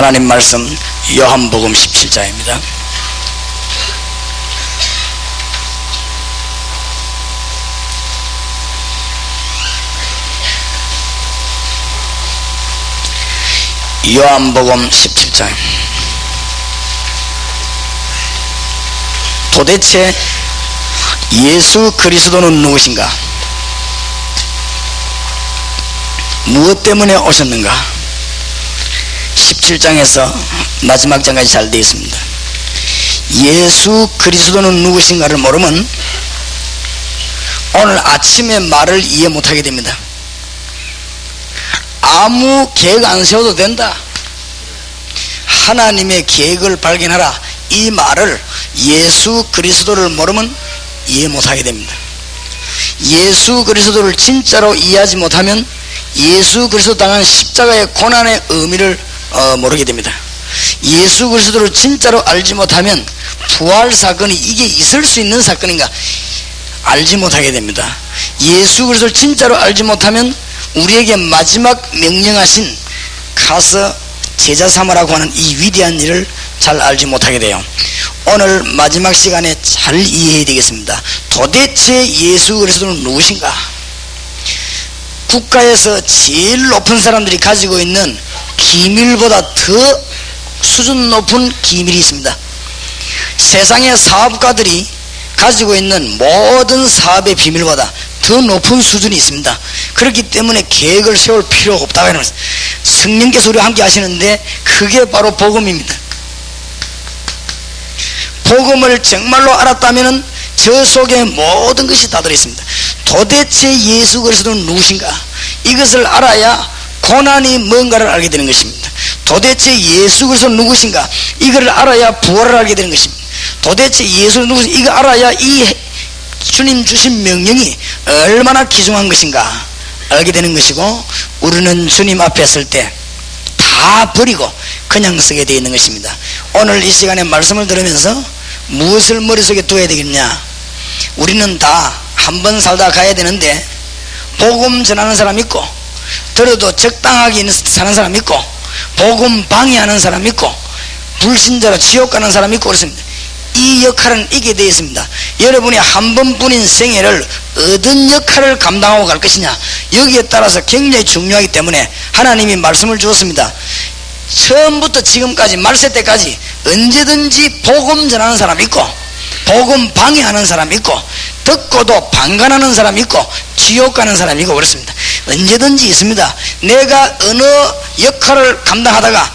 하나님 말씀 요한복음 17장입니다. 요한복음 17장. 도대체 예수 그리스도는 누구신가? 무엇 때문에 오셨는가? 17장에서 마지막 장까지 잘 되어 있습니다. 예수 그리스도는 누구신가를 모르면 오늘 아침에 말을 이해 못하게 됩니다. 아무 계획 안 세워도 된다. 하나님의 계획을 발견하라. 이 말을 예수 그리스도를 모르면 이해 못하게 됩니다. 예수 그리스도를 진짜로 이해하지 못하면 예수 그리스도 당한 십자가의 고난의 의미를 모르게 됩니다. 예수 그리스도를 진짜로 알지 못하면 부활 사건이 이게 있을 수 있는 사건인가 알지 못하게 됩니다. 예수 그리스도를 진짜로 알지 못하면 우리에게 마지막 명령하신 가서 제자 삼으라고 하는 이 위대한 일을 잘 알지 못하게 돼요. 오늘 마지막 시간에 잘 이해해야 되겠습니다. 도대체 예수 그리스도는 누구신가? 국가에서 제일 높은 사람들이 가지고 있는 기밀보다 더 수준 높은 기밀이 있습니다. 세상의 사업가들이 가지고 있는 모든 사업의 비밀보다 더 높은 수준이 있습니다. 그렇기 때문에 계획을 세울 필요가 없다고 하는 것입니다. 성령께서 우리와 함께 하시는데 그게 바로 복음입니다. 복음을 정말로 알았다면 저 속에 모든 것이 다 들어있습니다. 도대체 예수 그리스도는 누구신가? 이것을 알아야 고난이 뭔가를 알게 되는 것입니다. 도대체 예수 그리스도는 누구신가? 이걸 알아야 부활을 알게 되는 것입니다. 도대체 예수는 누구신가? 이거 알아야 이 주님 주신 명령이 얼마나 귀중한 것인가 알게 되는 것이고, 우리는 주님 앞에 설 때 다 버리고 그냥 서게 되어 있는 것입니다. 오늘 이 시간에 말씀을 들으면서 무엇을 머릿속에 둬야 되겠냐? 우리는 다 한 번 살다 가야 되는데 복음 전하는 사람 있고, 들어도 적당하게 사는 사람 있고, 복음 방해하는 사람 있고, 불신자로 지옥 가는 사람 있고 그렇습니다. 이 역할은 있게 되어 있습니다. 여러분이 한 번뿐인 생애를 어떤 역할을 감당하고 갈 것이냐, 여기에 따라서 굉장히 중요하기 때문에 하나님이 말씀을 주었습니다. 처음부터 지금까지 말세 때까지 언제든지 복음 전하는 사람 있고, 복음 방해하는 사람 있고, 듣고도 방관하는 사람 있고, 지옥 가는 사람 있고 그렇습니다. 언제든지 있습니다. 내가 어느 역할을 감당하다가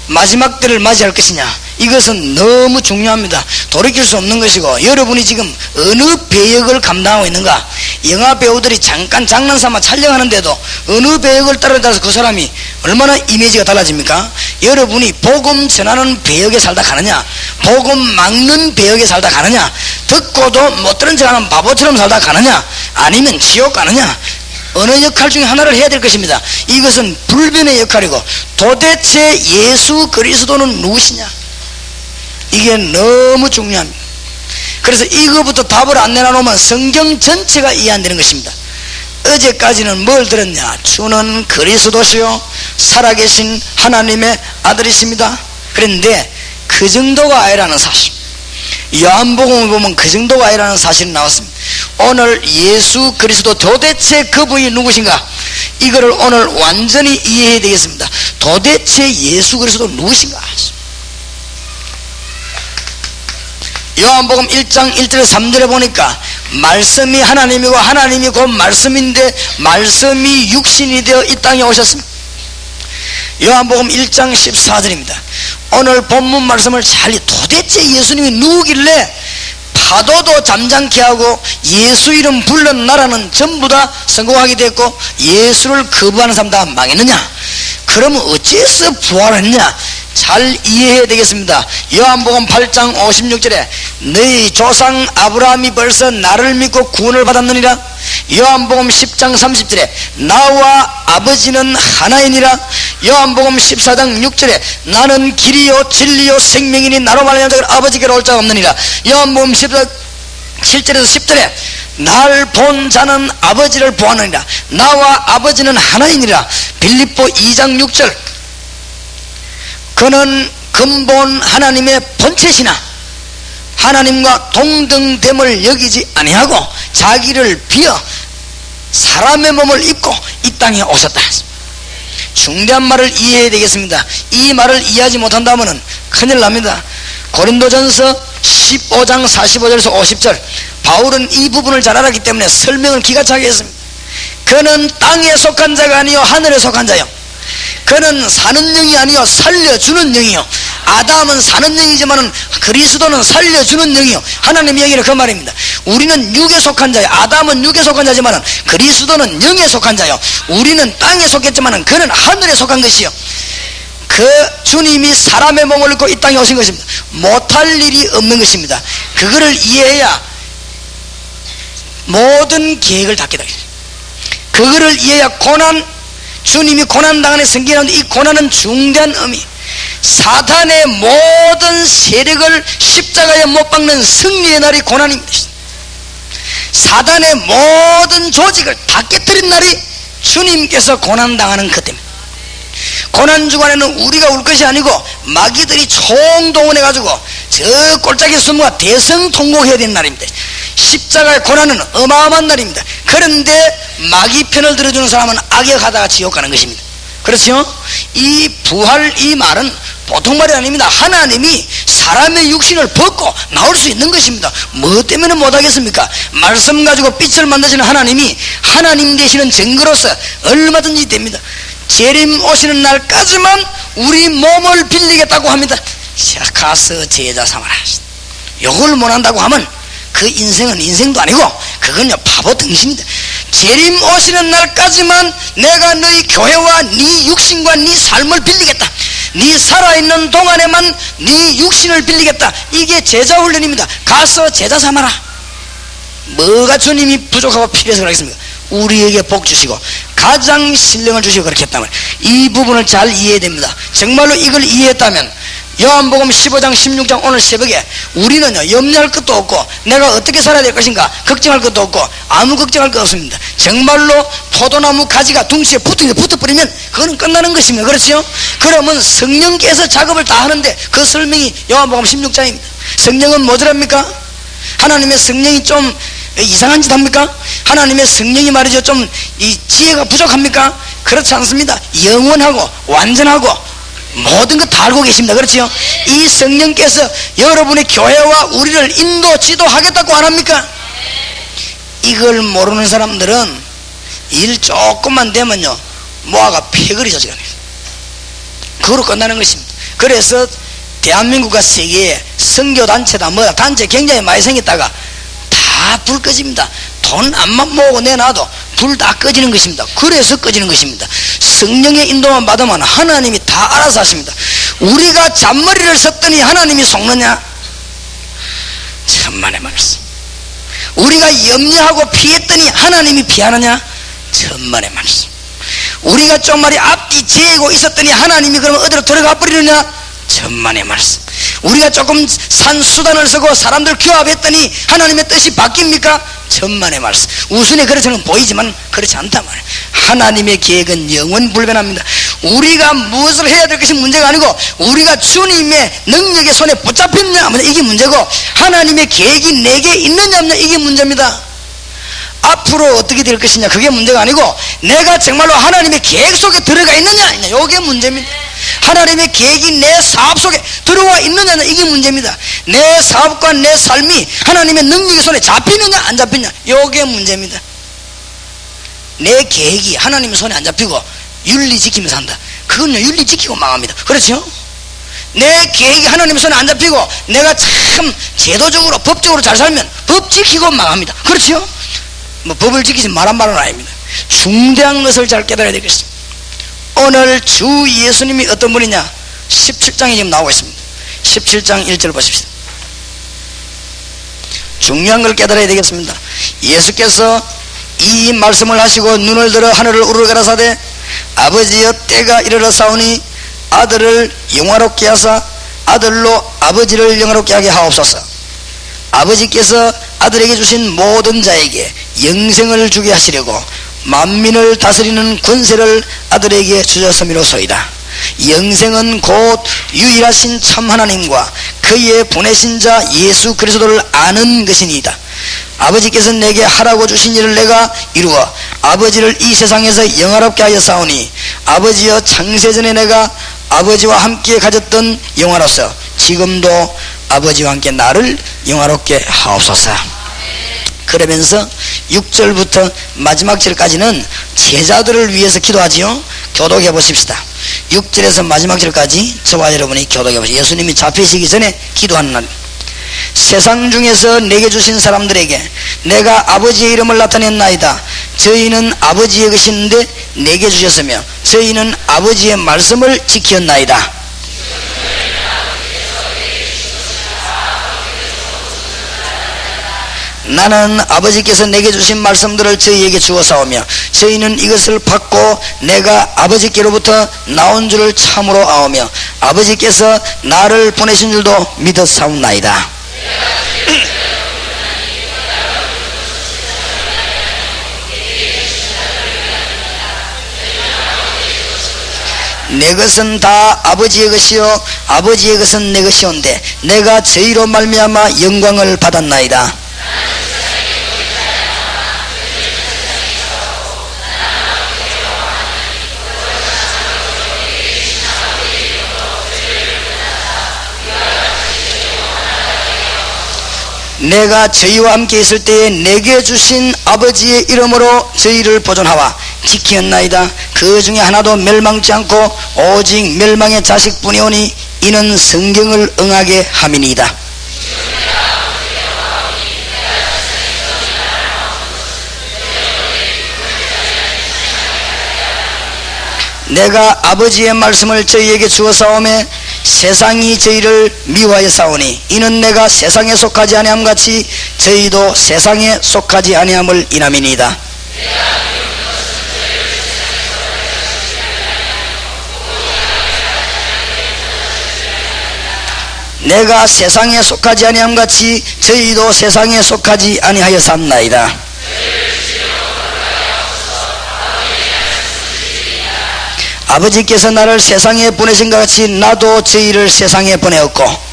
마지막 때를 맞이할 것이냐, 이것은 너무 중요합니다. 돌이킬 수 없는 것이고, 여러분이 지금 어느 배역을 감당하고 있는가? 영화 배우들이 잠깐 장난삼아 촬영하는데도 어느 배역을 따라서 그 사람이 얼마나 이미지가 달라집니까? 여러분이 복음 전하는 배역에 살다 가느냐, 복음 막는 배역에 살다 가느냐, 듣고도 못 들은 척하는 바보처럼 살다 가느냐, 아니면 지옥 가느냐, 어느 역할 중에 하나를 해야 될 것입니다. 이것은 불변의 역할이고, 도대체 예수 그리스도는 누구시냐, 이게 너무 중요합니다. 그래서 이거부터 답을 안 내놔놓으면 성경 전체가 이해 안 되는 것입니다. 어제까지는 뭘 들었냐? 주는 그리스도시요 살아계신 하나님의 아들이십니다. 그런데 그 정도가 아니라는 사실, 요한복음을 보면 그 정도가 아니라는 사실이 나왔습니다. 오늘 예수 그리스도 도대체 그분이 누구신가, 이거를 오늘 완전히 이해해야 되겠습니다. 도대체 예수 그리스도 누구신가? 요한복음 1장 1절에 3절에 보니까 말씀이 하나님이고 하나님이 곧 말씀인데 말씀이 육신이 되어 이 땅에 오셨습니다. 요한복음 1장 14절입니다. 오늘 본문 말씀을 잘, 도대체 예수님이 누구길래 파도도 잠잠케 하고 예수 이름 불른 나라는 전부 다 성공하게 됐고 예수를 거부하는 사람 다 망했느냐? 그러면 어째서 부활했냐? 잘 이해해야 되겠습니다. 요한복음 8장 56절에 너희 조상 아브라함이 벌써 나를 믿고 구원을 받았느니라. 요한복음 10장 30절에 나와 아버지는 하나이니라. 요한복음 14장 6절에 나는 길이요 진리요 생명이니 나로 말미암아 아버지께로 올 자가 없느니라. 요한복음 7절에서 10절에 날 본 자는 아버지를 보았느니라. 나와 아버지는 하나이니라. 빌립보 2장 6절 그는 근본 하나님의 본체시나 하나님과 동등됨을 여기지 아니하고 자기를 비어 사람의 몸을 입고 이 땅에 오셨다. 중대한 말을 이해해야 되겠습니다. 이 말을 이해하지 못한다면 큰일 납니다. 고린도전서 15장 45절에서 50절, 바울은 이 부분을 잘 알았기 때문에 설명을 기가 차게 했습니다. 그는 땅에 속한 자가 아니요 하늘에 속한 자요, 그는 사는 영이 아니요 살려주는 영이요. 아담은 사는 영이지만 그리스도는 살려주는 영이요. 하나님의 영이라 그 말입니다. 우리는 육에 속한 자요, 아담은 육에 속한 자지만 그리스도는 영에 속한 자요. 우리는 땅에 속했지만 그는 하늘에 속한 것이요. 그 주님이 사람의 몸을 입고 이 땅에 오신 것입니다. 못할 일이 없는 것입니다. 그거를 이해해야 모든 계획을 다 깨닫게 됩니다. 그거를 이해해야 주님이 고난당하는 성경에 나오는데 이 고난은 중대한 의미, 사탄의 모든 세력을 십자가에 못 박는 승리의 날이 고난입니다. 사탄의 모든 조직을 다 깨뜨린 날이 주님께서 고난당하는 것 때문에, 고난 주간에는 우리가 울 것이 아니고 마귀들이 총동원해 가지고 저 꼴짝이 숨어가 대성통곡해야 되는 날입니다. 십자가의 고난은 어마어마한 날입니다. 그런데 마귀 편을 들어주는 사람은 악역하다가 지옥 가는 것입니다. 그렇죠? 이 부활, 이 말은 보통 말이 아닙니다. 하나님이 사람의 육신을 벗고 나올 수 있는 것입니다. 뭐 때문에 못하겠습니까? 말씀 가지고 빛을 만드시는 하나님이 하나님 되시는 증거로서 얼마든지 됩니다. 재림 오시는 날까지만 우리 몸을 빌리겠다고 합니다. 자, 가서 제자 삼아라. 요걸 못한다고 하면 그 인생은 인생도 아니고 그건요 바보 등신입니다. 재림 오시는 날까지만 내가 너희 교회와 네 육신과 네 삶을 빌리겠다, 네 살아있는 동안에만 네 육신을 빌리겠다. 이게 제자 훈련입니다. 가서 제자 삼아라. 뭐가 주님이 부족하고 필요해서 그러겠습니까? 우리에게 복 주시고 가장 신령을 주시고 그렇게 했다면 이 부분을 잘 이해해야 됩니다. 정말로 이걸 이해했다면 요한복음 15장 16장 오늘 새벽에 우리는요 염려할 것도 없고 내가 어떻게 살아야 될 것인가 걱정할 것도 없고 아무 걱정할 것 없습니다. 정말로 포도나무 가지가 둥지에 붙어버리면 그거는 끝나는 것입니다. 그렇죠? 그러면 성령께서 작업을 다 하는데 그 설명이 요한복음 16장입니다. 성령은 뭐더랍니까? 하나님의 성령이 좀 이상한 짓 합니까? 하나님의 성령이 말이죠 좀 이 지혜가 부족합니까? 그렇지 않습니다. 영원하고 완전하고 모든 것 다 알고 계십니다. 그렇죠? 이 성령께서 여러분의 교회와 우리를 인도 지도하겠다고 안 합니까? 이걸 모르는 사람들은 일 조금만 되면요 모아가 패거리 조직합니다. 그거로 끝나는 것입니다. 그래서 대한민국과 세계에 선교단체다 뭐다 단체 굉장히 많이 생겼다가 다 불 꺼집니다. 돈 안만 모으고 내놔도 불 다 꺼지는 것입니다. 그래서 꺼지는 것입니다. 성령의 인도만 받으면 하나님이 다 알아서 하십니다. 우리가 잔머리를 섰더니 하나님이 속느냐? 천만의 말씀. 우리가 염려하고 피했더니 하나님이 피하느냐? 천만의 말씀. 우리가 좀 앞뒤 재고 있었더니 하나님이 그러면 어디로 들어가 버리느냐? 천만의 말씀. 우리가 조금 산수단을 쓰고 사람들 규합했더니 하나님의 뜻이 바뀝니까? 천만의 말씀. 우순에 그렇지는 보이지만 그렇지 않단 말이에요. 하나님의 계획은 영원 불변합니다. 우리가 무엇을 해야 될 것이 문제가 아니고 우리가 주님의 능력의 손에 붙잡혔냐 하면 이게 문제고 하나님의 계획이 내게 있느냐 없느냐 이게 문제입니다. 앞으로 어떻게 될 것이냐 그게 문제가 아니고 내가 정말로 하나님의 계획 속에 들어가 있느냐 이게 문제입니다. 하나님의 계획이 내 사업 속에 들어와 있느냐 이게 문제입니다. 내 사업과 내 삶이 하나님의 능력의 손에 잡히느냐 안 잡히느냐 이게 문제입니다. 내 계획이 하나님의 손에 안 잡히고 윤리 지키면서 한다. 그건요 윤리 지키고 망합니다. 그렇죠? 내 계획이 하나님의 손에 안 잡히고 내가 참 제도적으로 법적으로 잘 살면 법 지키고 망합니다. 그렇죠? 뭐 법을 지키지 말한 말은 아닙니다. 중대한 것을 잘 깨달아야 되겠습니다. 오늘 주 예수님이 어떤 분이냐 17장에 지금 나오고 있습니다. 17장 1절 보십시오. 중요한 걸 깨달아야 되겠습니다. 예수께서 이 말씀을 하시고 눈을 들어 하늘을 우러가라사대 아버지여 때가 이르렀사오니 아들을 영화롭게 하사 아들로 아버지를 영화롭게 하게 하옵소서. 아버지께서 아들에게 주신 모든 자에게 영생을 주게 하시려고 만민을 다스리는 권세를 아들에게 주셨음이로소이다. 영생은 곧 유일하신 참 하나님과 그의 보내신 자 예수 그리스도를 아는 것이니이다. 아버지께서 내게 하라고 주신 일을 내가 이루어 아버지를 이 세상에서 영화롭게 하여 싸우니 아버지여 창세전에 내가 아버지와 함께 가졌던 영화로서 지금도 아버지와 함께 나를 영화롭게 하옵소서. 그러면서 6절부터 마지막 절까지는 제자들을 위해서 기도하지요. 교독해 보십시다. 6절에서 마지막 절까지 저와 여러분이 교독해 보십시다. 예수님이 잡히시기 전에 기도하는 날. 세상 중에서 내게 주신 사람들에게 내가 아버지의 이름을 나타냈나이다. 저희는 아버지의 것인데 내게 주셨으며 저희는 아버지의 말씀을 지켰나이다. 나는 아버지께서 내게 주신 말씀들을 저희에게 주어사오며 저희는 이것을 받고 내가 아버지께로부터 나온 줄을 참으로 아오며 아버지께서 나를 보내신 줄도 믿었사옵나이다. 내 것은 다 아버지의 것이요 아버지의 것은 내 것이온데 내가 저희로 말미암아 영광을 받았나이다. 내가 저희와 함께 있을 때에 내게 주신 아버지의 이름으로 저희를 보존하와 지키었나이다. 그 중에 하나도 멸망치 않고 오직 멸망의 자식뿐이오니 이는 성경을 응하게 함이니이다. 내가 아버지의 말씀을 저희에게 주어사오매 세상이 저희를 미워하여 싸우니 이는 내가 세상에 속하지 아니함 같이 저희도 세상에 속하지 아니함을 인함이니이다. 내가 세상에 속하지 아니함 같이 저희도 세상에 속하지 아니하였사옵나이다. 아버지께서 나를 세상에 보내신 것 같이 나도 저희를 세상에 보내었고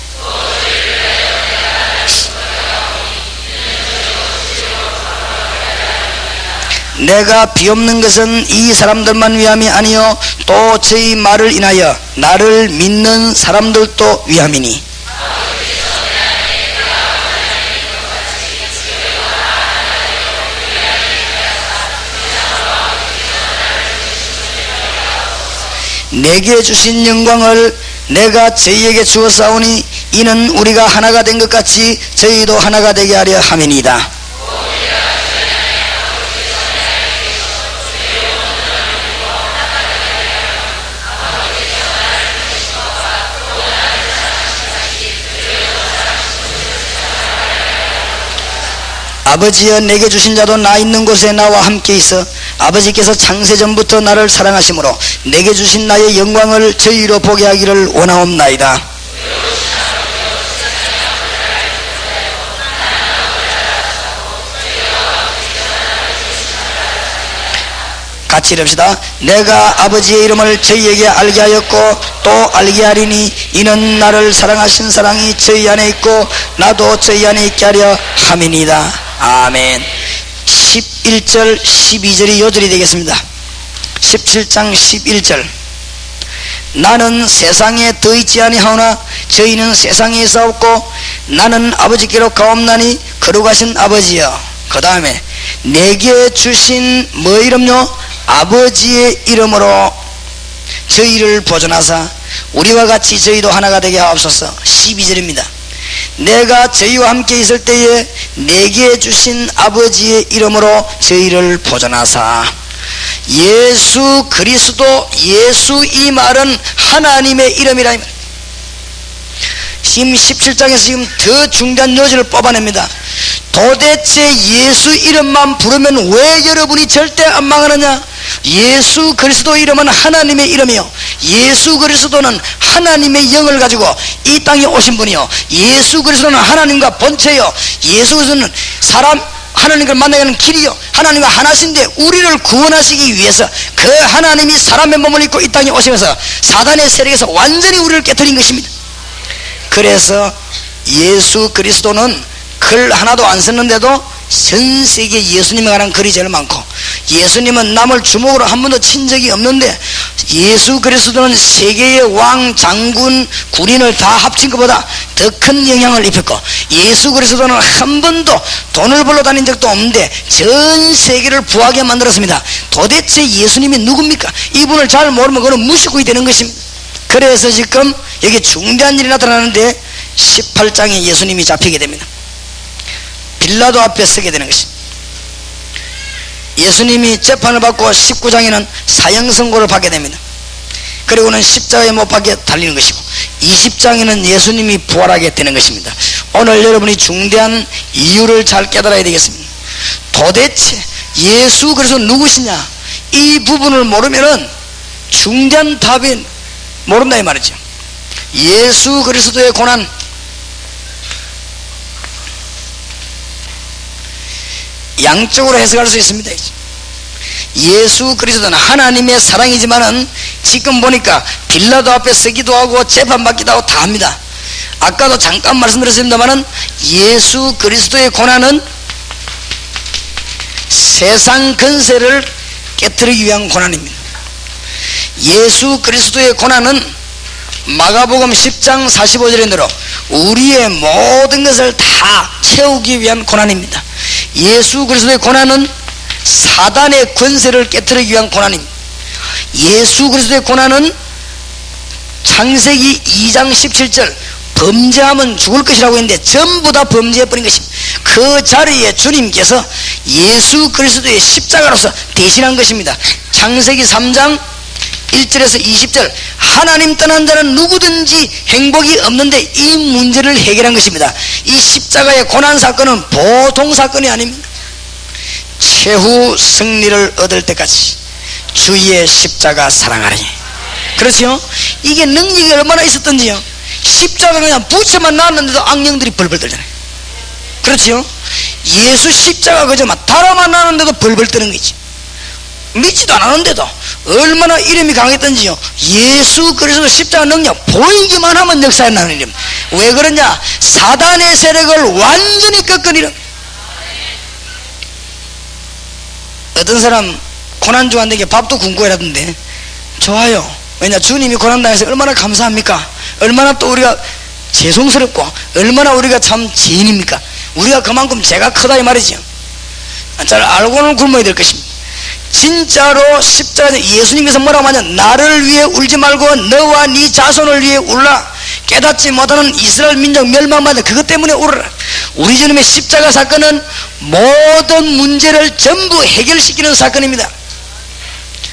내가 비옵는 것은 이 사람들만 위함이 아니요 또 저희 말을 인하여 나를 믿는 사람들도 위함이니 내게 주신 영광을 내가 저희에게 주었사오니 이는 우리가 하나가 된 것 같이 저희도 하나가 되게 하려 함이니이다. 아버지여 내게 주신 자도 나 있는 곳에 나와 함께 있어 아버지께서 창세전부터 나를 사랑하심으로 내게 주신 나의 영광을 저희로 보게 하기를 원하옵나이다. 같이 읽읍시다. 내가 아버지의 이름을 저희에게 알게 하였고 또 알게 하리니 이는 나를 사랑하신 사랑이 저희 안에 있고 나도 저희 안에 있게 하려 함이니이다. 아멘. 11절 12절이 요절이 되겠습니다. 17장 11절 나는 세상에 더 있지 아니하오나 저희는 세상에 있사옵고 나는 아버지께로 가옵나니 거룩하신 아버지여 그 다음에 내게 주신 뭐 이름요? 아버지의 이름으로 저희를 보존하사 우리와 같이 저희도 하나가 되게 하옵소서. 12절입니다. 내가 저희와 함께 있을 때에 내게 주신 아버지의 이름으로 저희를 보존하사 예수 그리스도 예수 이 말은 하나님의 이름이라. 지금 17장에서 지금 더 중요한 요지를 뽑아냅니다. 도대체 예수 이름만 부르면 왜 여러분이 절대 안 망하느냐? 예수 그리스도 이름은 하나님의 이름이요 예수 그리스도는 하나님의 영을 가지고 이 땅에 오신 분이요 예수 그리스도는 하나님과 본체요 예수 그리스도는 사람 하나님을 만나게 하는 길이요 하나님과 하나신데 우리를 구원하시기 위해서 그 하나님이 사람의 몸을 입고 이 땅에 오시면서 사단의 세력에서 완전히 우리를 깨뜨린 것입니다. 그래서 예수 그리스도는 글 하나도 안 썼는데도 전 세계 예수님에 관한 글이 제일 많고, 예수님은 남을 주먹으로 한 번도 친 적이 없는데 예수 그리스도는 세계의 왕, 장군, 군인을 다 합친 것보다 더 큰 영향을 입혔고, 예수 그리스도는 한 번도 돈을 벌러 다닌 적도 없는데 전 세계를 부하게 만들었습니다. 도대체 예수님이 누굽니까? 이분을 잘 모르면 그는 무시고이 되는 것입니다. 그래서 지금 여기 중대한 일이 나타나는데 18장에 예수님이 잡히게 됩니다. 빌라도 앞에 서게 되는 것입니다. 예수님이 재판을 받고 19장에는 사형 선고를 받게 됩니다. 그리고는 십자가에 못 박혀 달리는 것이고 20장에는 예수님이 부활하게 되는 것입니다. 오늘 여러분이 중대한 이유를 잘 깨달아야 되겠습니다. 도대체 예수 그리스도 누구시냐, 이 부분을 모르면은 중대한 답이 모른다 이 말이죠. 예수 그리스도의 고난, 양쪽으로 해석할 수 있습니다. 예수 그리스도는 하나님의 사랑이지만은 지금 보니까 빌라도 앞에 서기도 하고 재판받기도 하고 다 합니다. 아까도 잠깐 말씀드렸습니다만은 예수 그리스도의 고난은 세상 근세를 깨뜨리기 위한 고난입니다. 예수 그리스도의 고난은 마가복음 10장 45절에 들어 우리의 모든 것을 다 채우기 위한 고난입니다. 예수 그리스도의 고난은 사단의 권세를 깨뜨리기 위한 고난입니다. 예수 그리스도의 고난은 창세기 2장 17절 범죄하면 죽을 것이라고 했는데 전부 다 범죄해버린 것입니다. 그 자리에 주님께서 예수 그리스도의 십자가로서 대신한 것입니다. 창세기 3장 1절에서 20절 하나님 떠난 자는 누구든지 행복이 없는데 이 문제를 해결한 것입니다. 이 십자가의 고난사건은 보통 사건이 아닙니다. 최후 승리를 얻을 때까지 주의 십자가 사랑하리. 그렇죠? 이게 능력이 얼마나 있었던지요. 십자가 그냥 부채만 나왔는데도 악령들이 벌벌 떨잖아요. 그렇죠? 예수 십자가 그저 막 달아만 나왔는데도 벌벌 떠는 거지. 믿지도 않았는데도 얼마나 이름이 강했던지요. 예수 그리스도 십자가 능력 보이기만 하면 역사에 나는 이름. 왜 그러냐? 사단의 세력을 완전히 꺾으리라. 어떤 사람 고난 중한테 밥도 굶고 이라던데 좋아요. 왜냐? 주님이 고난당해서 얼마나 감사합니까? 얼마나 또 우리가 죄송스럽고 얼마나 우리가 참 죄인입니까? 우리가 그만큼 죄가 크다 이 말이죠. 잘 알고는 굶어야 될 것입니다. 진짜로 십자가에 예수님께서 뭐라고 하냐? 나를 위해 울지 말고 너와 네 자손을 위해 울라. 깨닫지 못하는 이스라엘 민족 멸망받는 그것 때문에 울어라. 우리 주님의 십자가 사건은 모든 문제를 전부 해결시키는 사건입니다.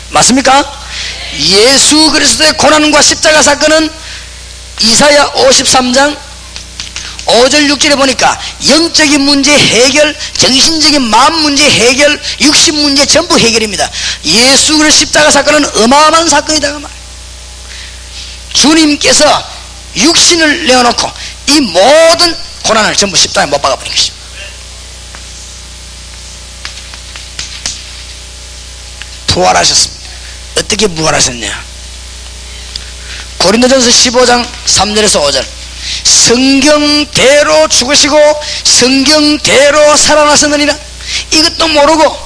맞습니까? 예수 그리스도의 고난과 십자가 사건은 이사야 53장 5절 6절에 보니까 영적인 문제 해결, 정신적인 마음 문제 해결, 육신 문제 전부 해결입니다. 예수 그리스도 십자가 사건은 어마어마한 사건이다. 주님께서 육신을 내어놓고 이 모든 고난을 전부 십자가에 못 박아버린 것입니다. 부활하셨습니다. 어떻게 부활하셨냐? 고린도전서 15장 3절에서 5절 성경대로 죽으시고 성경대로 살아나셨느니라. 이것도 모르고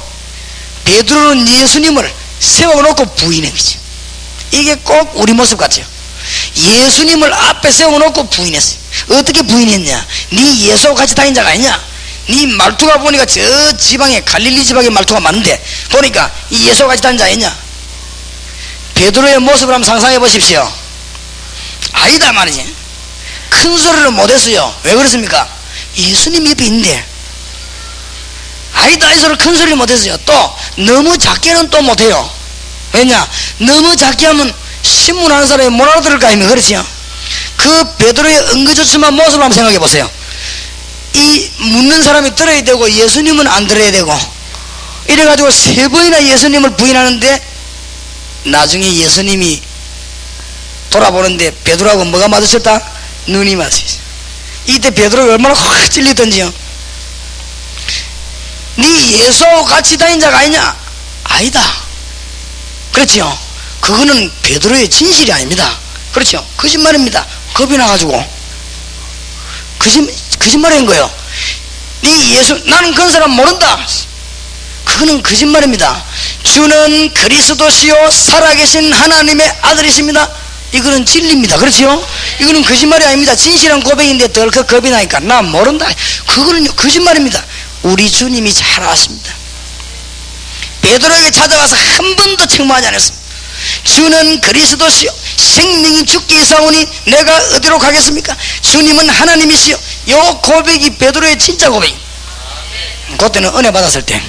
베드로는 예수님을 세워놓고 부인한 거죠. 이게 꼭 우리 모습 같아요. 예수님을 앞에 세워놓고 부인했어요. 어떻게 부인했냐? 네 예수하고 같이 다닌 자가 아니냐? 네 말투가 보니까 저 지방에 갈릴리 지방에 말투가 많은데 보니까 이 예수하고 같이 다닌 자 아니냐? 베드로의 모습을 한번 상상해 보십시오. 아니다 말이지. 큰 소리를 못했어요. 왜 그렇습니까? 예수님 옆에 있는데. 아니다 이 소리를 큰 소리를 못했어요. 또 너무 작게는 또 못해요. 왜냐? 너무 작게 하면 신문하는 사람이 못 알아들을 거 아닙니까? 그렇지요? 그 베드로의 은근조침한 모습을 한번 생각해 보세요. 이 묻는 사람이 들어야 되고 예수님은 안 들어야 되고 이래가지고 3번이나 예수님을 부인하는데 나중에 예수님이 돌아보는데 베드로하고 뭐가 마주쳤다? 눈이 마주쳤어요. 이때 베드로가 얼마나 확 찔리던지요. 네 예수하고 같이 다닌 자가 아니냐? 아니다. 그렇죠? 그거는 베드로의 진실이 아닙니다. 그렇죠? 거짓말입니다. 겁이 나가지고 거짓말인 거예요. 네 예수, 나는 그런 사람 모른다. 그거는 거짓말입니다. 주는 그리스도시요 살아계신 하나님의 아들이십니다. 이거는 진리입니다. 그렇죠? 이거는 거짓말이 아닙니다. 진실한 고백인데 덜컥 겁이 나니까 나 모른다. 그거는 거짓말입니다. 우리 주님이 잘 아십니다. 베드로에게 찾아와서 한 번도 책망하지 않았습니다. 주는 그리스도시요 생명이 죽게 이사오니 내가 어디로 가겠습니까? 주님은 하나님이시요. 요 고백이 베드로의 진짜 고백. 그때는 은혜 받았을 때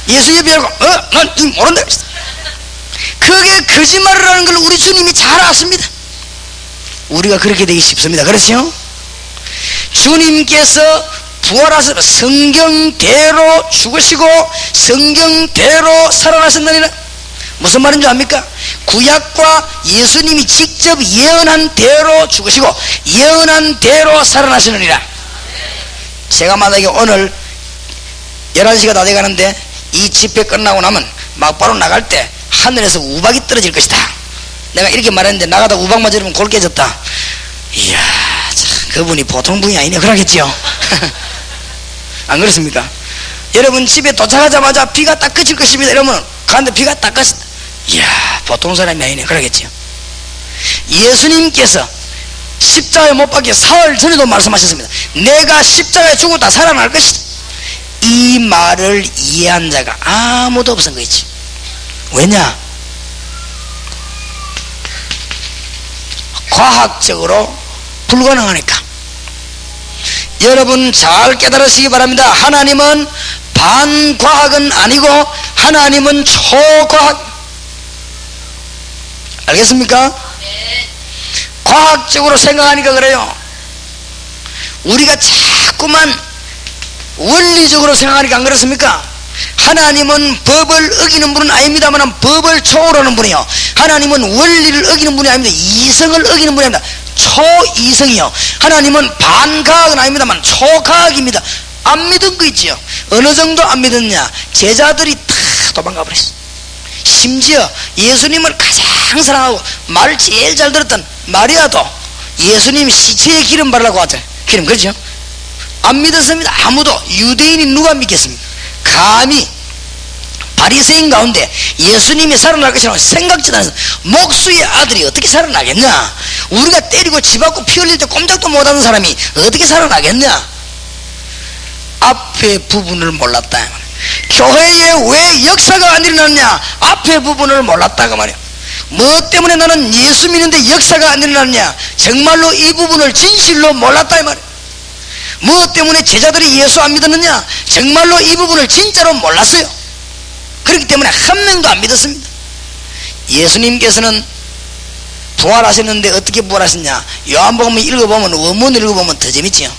예수 옆에 알고 난 이 모른다. 그게 거짓말이라는 걸 우리 주님이 잘 아십니다. 우리가 그렇게 되기 쉽습니다. 그렇죠? 주님께서 부활하셔서 성경대로 죽으시고 성경대로 살아나셨느니라. 무슨 말인지 압니까? 구약과 예수님이 직접 예언한 대로 죽으시고 예언한 대로 살아나시느니라. 제가 만약에 오늘 11시가 다 돼가는데 이 집회 끝나고 나면 막바로 나갈 때 하늘에서 우박이 떨어질 것이다. 내가 이렇게 말했는데 나가다 우박 맞으면 골 깨졌다. 이야, 참, 그분이 보통 분이 아니네. 그러겠지요. 안 그렇습니까? 여러분 집에 도착하자마자 비가 딱 그칠 것입니다. 이러면 가는데 비가 딱 그쳤다. 이야, 보통 사람이 아니네. 그러겠지요. 예수님께서 십자가에 못 박혀 사흘 전에도 말씀하셨습니다. 내가 십자가에 죽었다 살아날 것이다. 이 말을 이해한 자가 아무도 없은 거지. 왜냐? 과학적으로 불가능하니까. 여러분 잘 깨달으시기 바랍니다. 하나님은 반과학은 아니고 하나님은 초과학. 알겠습니까? 과학적으로 생각하니까 그래요. 우리가 자꾸만 원리적으로 생각하니까 안 그렇습니까? 하나님은 법을 어기는 분은 아닙니다만 법을 초월하는 분이요. 하나님은 원리를 어기는 분이 아닙니다. 이성을 어기는 분이 아닙니다. 초이성이요. 하나님은 반과학은 아닙니다만 초과학입니다. 안 믿은 거 있지요. 어느 정도 안 믿었냐? 제자들이 다 도망가 버렸어. 심지어 예수님을 가장 사랑하고 말을 제일 잘 들었던 마리아도 예수님 시체에 기름 바르라고 하죠. 기름, 그렇죠? 안 믿었습니다. 아무도. 유대인이 누가 믿겠습니까? 감히 바리새인 가운데 예수님이 살아날 것이라고 생각지도 않았어. 목수의 아들이 어떻게 살아나겠냐? 우리가 때리고 집앞고 피 흘릴 때 꼼짝도 못하는 사람이 어떻게 살아나겠냐? 앞의 부분을 몰랐다. 교회에 왜 역사가 안 일어났냐? 앞의 부분을 몰랐다가 말이야. 뭐 때문에 나는 예수 믿는데 역사가 안 일어났냐? 정말로 이 부분을 진실로 몰랐다 이 말이야. 뭐 때문에 제자들이 예수 안 믿었느냐? 정말로 이 부분을 진짜로 몰랐어요. 그렇기 때문에 한 명도 안 믿었습니다. 예수님께서는 부활하셨는데 어떻게 부활하셨냐? 요한복음 읽어보면, 원문을 읽어보면 더 재밌지요.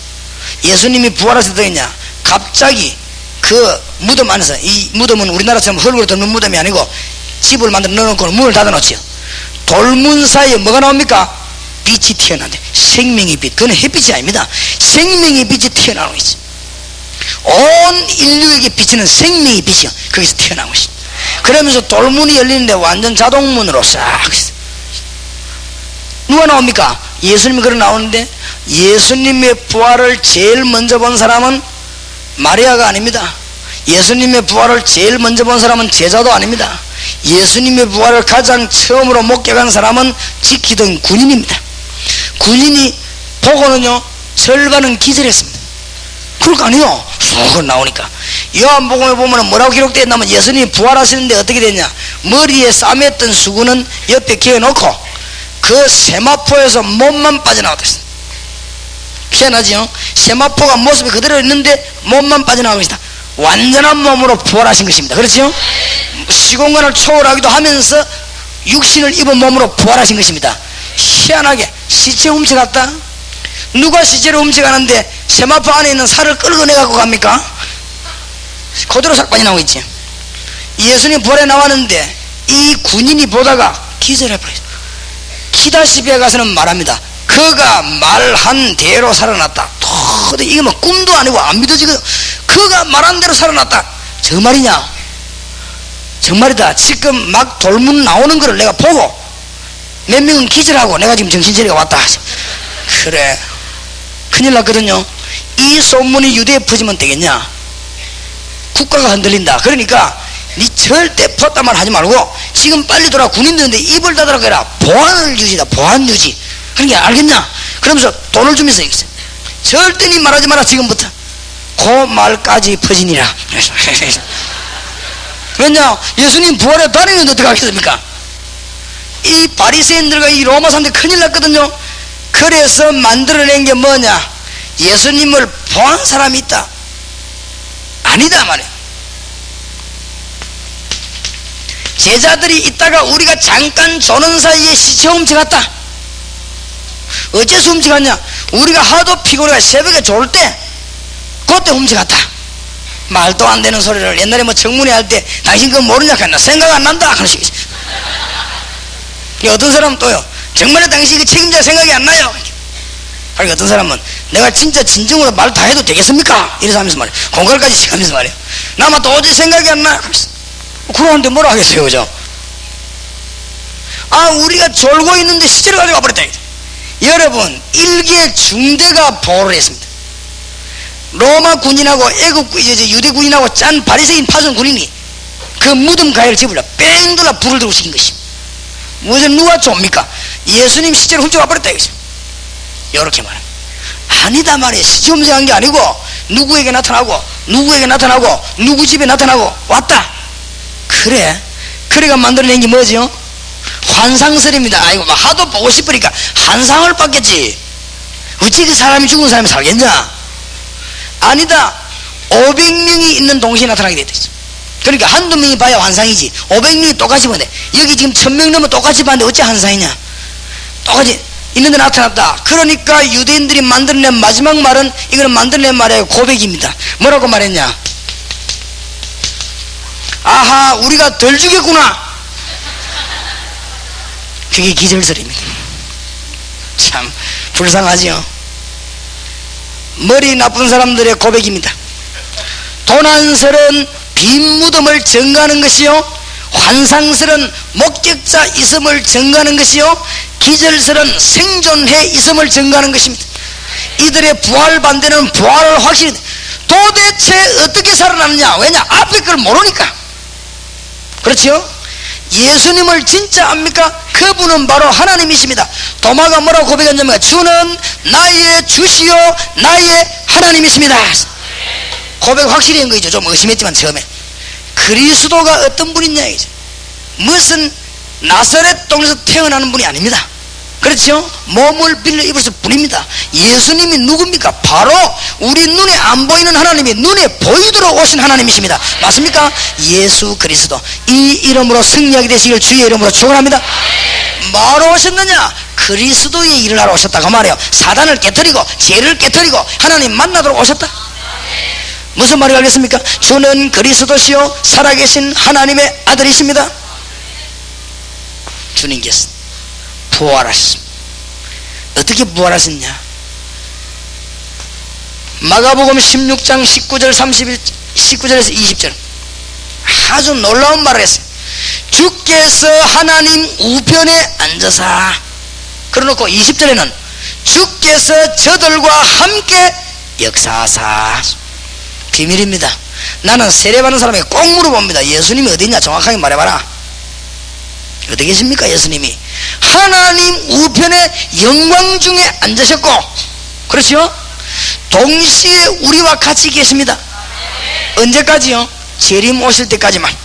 예수님이 부활하셨더냐? 갑자기 그 무덤 안에서, 이 무덤은 우리나라처럼 흙으로 덮는 무덤이 아니고 집을 만들어 넣어놓고 문을 닫아놓지요. 돌문 사이에 뭐가 나옵니까? 빛이 튀어나온대. 생명의 빛. 그건 햇빛이 아닙니다. 생명의 빛이 튀어나오는 거지. 온 인류에게 비치는 생명의 빛이 거기서 튀어나온 것이. 그러면서 돌문이 열리는데 완전 자동문으로 싹. 누가 나옵니까? 예수님이 그러 나오는데 예수님의 부활을 제일 먼저 본 사람은 마리아가 아닙니다. 예수님의 부활을 제일 먼저 본 사람은 제자도 아닙니다. 예수님의 부활을 가장 처음으로 목격한 사람은 지키던 군인입니다. 군인이 보고는요 절반은 기절했습니다. 그럴 거 아니에요. 쑥 나오니까. 요한복음에 보면 뭐라고 기록되어 있냐면 예수님이 부활하시는데 어떻게 됐냐? 머리에 싸맸던 수건은 옆에 기어놓고 그 세마포에서 몸만 빠져나왔습니다. 희한하지요? 세마포가 모습이 그대로 있는데 몸만 빠져나온 것이다. 완전한 몸으로 부활하신 것입니다. 그렇죠? 시공간을 초월하기도 하면서 육신을 입은 몸으로 부활하신 것입니다. 희한하게 시체 훔쳐갔다? 누가 시체를 훔쳐가는데 세마포 안에 있는 살을 끌고 내갖고 갑니까? 그대로 싹 빠져나오고 있지. 예수님 부활에 나왔는데 이 군인이 보다가 기절해버렸어. 기다시비에 가서는 말합니다. 그가 말한 대로 살아났다. 도저히 이게 뭐 꿈도 아니고 안 믿어지거든. 그가 말한 대로 살아났다. 저 말이냐? 정말이다. 지금 막 돌문 나오는 거를 내가 보고 몇 명은 기절하고 내가 지금 정신차리가 왔다. 그래, 큰일 났거든요. 이 소문이 유대에 퍼지면 되겠냐? 국가가 흔들린다. 그러니까 니 절대 퍼따말 하지 말고 지금 빨리 돌아. 군인들인데 입을 닫으라고 해라. 보안을 유지다. 보안 유지. 그러니까 알겠냐? 그러면서 돈을 주면서 절대 니 말하지 마라. 지금부터 그 말까지 퍼지니라. 왜냐? 예수님 부활에 다니는데 어떻게 하겠습니까? 이 바리새인들과 이 로마 사람들 큰일 났거든요. 그래서 만들어낸 게 뭐냐? 예수님을 보한 사람이 있다. 아니다 말이야. 제자들이 있다가 우리가 잠깐 조는 사이에 시체 훔쳐갔다. 어째서 훔쳐갔냐? 우리가 하도 피곤해가 새벽에 졸 때 그때 훔쳐갔다. 말도 안 되는 소리를 옛날에 뭐 청문회 할 때 당신 그거 모르냐 했나? 생각 안 난다 하는 식이지. 어떤 사람은 또요, 정말에 당신이 그 책임자 생각이 안 나요. 그러니까 어떤 사람은 내가 진짜 진정으로 말 다 해도 되겠습니까? 이래서 하면서 말이야. 공갈까지 시키면서 말이야. 나만 도저히 생각이 안 나. 그러는데 뭐라 하겠어요, 그죠? 아, 우리가 졸고 있는데 시체를 가지고 와버렸다. 여러분, 일개 중대가 보호를 했습니다. 로마 군인하고 애국 유대 군인하고 짠 바리새인 파송 군인이 그 무덤 가해를 집으려 뺑 돌아 불을 들고 시킨 것이. 무슨 누가 좁니까? 예수님 시체를 훔쳐와 버렸다 이거죠. 이렇게 말합니다. 아니다 말이에요. 시체 훔쳐간 게 아니고 누구에게 나타나고 누구에게 나타나고 누구 집에 나타나고 왔다. 그래, 그래가 만들어낸 게 뭐죠? 환상설입니다. 아이고 막 하도 보고 싶으니까 환상을 받겠지. 어찌 그 사람이 죽은 사람이 살겠냐? 아니다. 500명이 있는 동시에 나타나게 됐어. 그러니까 한두 명이 봐야 환상이지 500명이 똑같이 보는데 여기 지금 1000명 넘으면 똑같이 봤는데 어째 환상이냐? 똑같이 있는데 나타났다. 그러니까 유대인들이 만들어낸 마지막 말은, 이거는 만들어낸 말이에요. 고백입니다. 뭐라고 말했냐? 아하, 우리가 덜 죽였구나. 그게 기절설입니다. 참 불쌍하지요. 머리 나쁜 사람들의 고백입니다. 도난설은 빈 무덤을 증거하는 것이요, 환상설은 목격자 있음을 증거하는 것이요, 기절설은 생존해 있음을 증거하는 것입니다. 이들의 부활 반대는 부활을 확실히. 도대체 어떻게 살아났느냐? 왜냐? 앞에 걸 모르니까. 그렇죠? 예수님을 진짜 압니까? 그분은 바로 하나님이십니다. 도마가 뭐라고 고백했냐면 주는 나의 주시요 나의 하나님이십니다. 고백 확실히 한 거죠. 좀 의심했지만 처음에 그리스도가 어떤 분이냐 이거죠. 무슨 나사렛 동에서 태어나는 분이 아닙니다. 그렇죠? 몸을 빌려 입었을 뿐입니다. 예수님이 누굽니까? 바로 우리 눈에 안 보이는 하나님이 눈에 보이도록 오신 하나님이십니다. 맞습니까? 예수 그리스도, 이 이름으로 승리하게 되시길 주의 이름으로 축원합니다. 뭐로 오셨느냐? 그리스도의 일을 하러 오셨다고 말해요. 사단을 깨뜨리고 죄를 깨뜨리고 하나님 만나도록 오셨다. 무슨 말이 알겠습니까? 주는 그리스도시요 살아계신 하나님의 아들이십니다. 주님께서 부활하셨습니다. 어떻게 부활하셨냐? 마가복음 16장 19절에서 20절 아주 놀라운 말을 했어요. 주께서 하나님 우편에 앉으사, 그러놓고 20절에는 주께서 저들과 함께 역사하사. 비밀입니다. 나는 세례받는 사람에게 꼭 물어봅니다. 예수님이 어디냐? 정확하게 말해봐라. 어디 계십니까? 예수님이 하나님 우편에 영광 중에 앉으셨고, 그렇죠? 동시에 우리와 같이 계십니다. 언제까지요? 재림 오실 때까지만.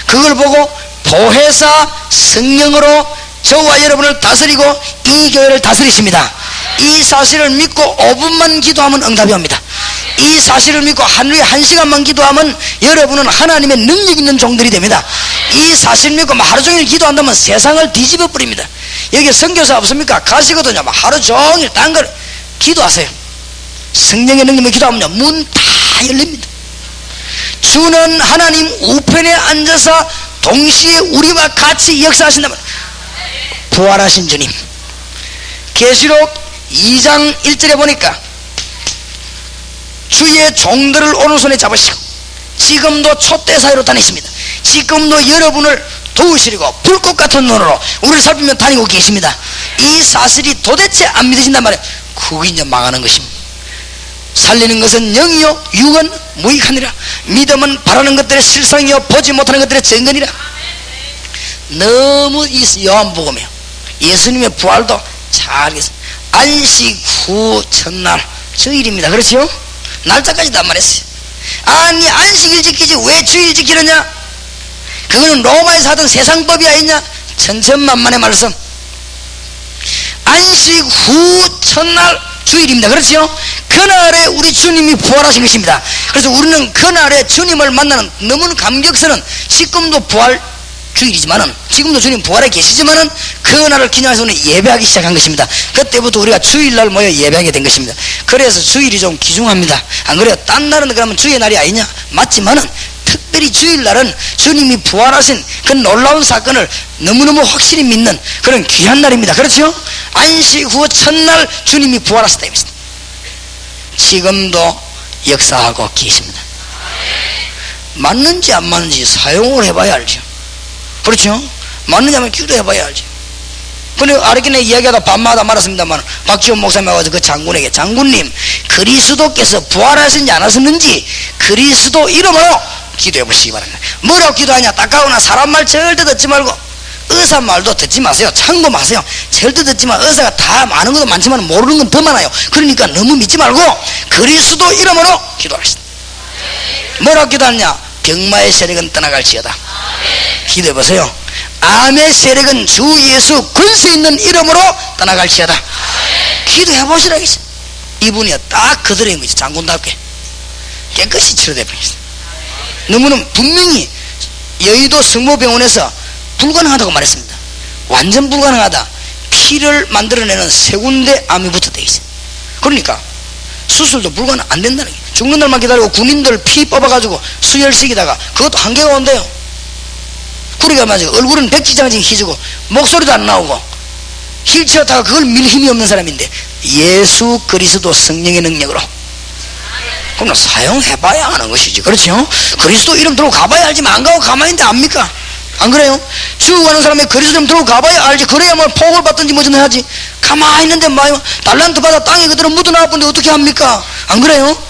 그걸 보고 보혜사 성령으로 저와 여러분을 다스리고 이 교회를 다스리십니다. 이 사실을 믿고 5분만 기도하면 응답이 옵니다. 이 사실을 믿고 하루에 1시간만 기도하면 여러분은 하나님의 능력 있는 종들이 됩니다. 이 사실 믿고 하루 종일 기도한다면 세상을 뒤집어 버립니다. 여기 선교사 없습니까? 가시거든요. 하루 종일 딴 걸 기도하세요. 성령의 능력을 기도하면요 문 다 열립니다. 주는 하나님 우편에 앉아서 동시에 우리와 같이 역사하신다면, 부활하신 주님. 계시록 2장 1절에 보니까 주의 종들을 오른손에 잡으시고 지금도 촛대 사이로 다니십니다. 지금도 여러분을 도우시려고 불꽃 같은 눈으로 우리를 살피며 다니고 계십니다. 이 사실이 도대체 안 믿으신단 말이에요. 그게 이제 망하는 것입니다. 살리는 것은 영이요 육은 무익하니라. 믿음은 바라는 것들의 실상이요 보지 못하는 것들의 증거니라. 너무 이 요한복음이요 예수님의 부활도 잘 알겠습니다. 안식 후 첫날 주일입니다. 그렇죠? 날짜까지도 안 말했어요. 아니 안식일 지키지 왜 주일 지키느냐? 그거는 로마에서 하던 세상법이 아니냐? 천천만만의 말씀. 안식 후 첫날 주일입니다. 그렇죠? 그날에 우리 주님이 부활하신 것입니다. 그래서 우리는 그날에 주님을 만나는 너무나 감격스러운, 지금도 부활 주일이지만은, 지금도 주님 부활에 계시지만은 그날을 기념해서 우리는 예배하기 시작한 것입니다. 그때부터 우리가 주일날 모여 예배하게 된 것입니다. 그래서 주일이 좀 귀중합니다. 안 그래요? 딴 날은 그러면 주의 날이 아니냐? 맞지만은 특별히 주일날은 주님이 부활하신 그 놀라운 사건을 너무너무 확실히 믿는 그런 귀한 날입니다. 그렇죠? 안식 후 첫날 주님이 부활하셨다 이겁니다. 지금도 역사하고 계십니다. 맞는지 안 맞는지 사용을 해봐야 알죠. 그렇죠? 맞느냐 하면 기도해봐야 알죠. 근데 아르기네 이야기하다 밤마다 말았습니다만 박지원 목사님 와서 그 장군에게, 장군님 그리스도께서 부활하신지 안 하셨는지 그리스도 이름으로 기도해 보시기 바랍니다. 뭐라고 기도하냐? 따가우나 사람 말 절대 듣지 말고 의사 말도 듣지 마세요. 참고 마세요. 절대 듣지 마. 의사가 다 많은 것도 많지만 모르는 건 더 많아요. 그러니까 너무 믿지 말고 그리스도 이름으로 기도하시다. 뭐라고 기도하냐? 병마의 세력은 떠나갈지어다. 기도해 보세요. 암의 세력은 주 예수 권세 있는 이름으로 떠나갈지어다. 기도해 보시라. 이분이 딱 그들의 거지. 장군답게 깨끗이 치료돼 버렸어요. 너무나 분명히 여의도 성모병원에서 불가능하다고 말했습니다. 완전 불가능하다. 피를 만들어내는 세 군데 암이 붙어져 있어요. 그러니까 수술도 불가능 안 된다는 거예요. 죽는 날만 기다리고 군인들 피 뽑아가지고 수혈시키다가 그것도 한계가 온대요. 그러니까 맞아요. 얼굴은 백지장지 희지고 목소리도 안 나오고 휠체어 타가 그걸 밀 힘이 없는 사람인데 예수 그리스도 성령의 능력으로 그럼 사용해봐야 하는 것이지. 그렇죠? 그리스도 이름 들고 가봐야 알지만 안 가고 가만히 있는데 압니까? 안 그래요? 주 가는 사람이 그리스도 이름 들고 가봐야 알지. 그래야 뭐 폭을 받든지 뭐든 해야지. 가만히 있는데 뭐 달란트 받아 땅에 그대로 묻어나왔는데 어떻게 합니까? 안 그래요?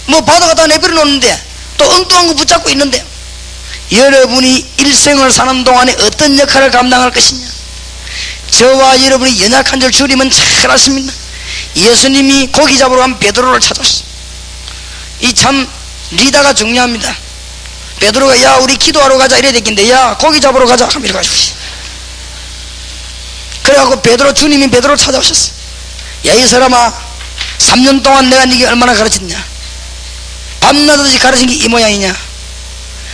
뭐 바다가 내버려 놓는데 또 엉뚱한 거 붙잡고 있는데 여러분이 일생을 사는 동안에 어떤 역할을 감당할 것이냐? 저와 여러분이 연약한 줄 주님은 잘 아십니다. 예수님이 고기 잡으러 간 베드로를 찾았어. 이 참 리더가 중요합니다. 베드로가 야 우리 기도하러 가자 이래야 되겠는데 야 고기 잡으러 가자 하면 이래가지고 그래갖고 베드로 주님이 베드로를 찾아오셨어. 야 이 사람아 3년 동안 내가 네게 얼마나 가르쳤냐? 밤낮없이 가르친 게 이 모양이냐?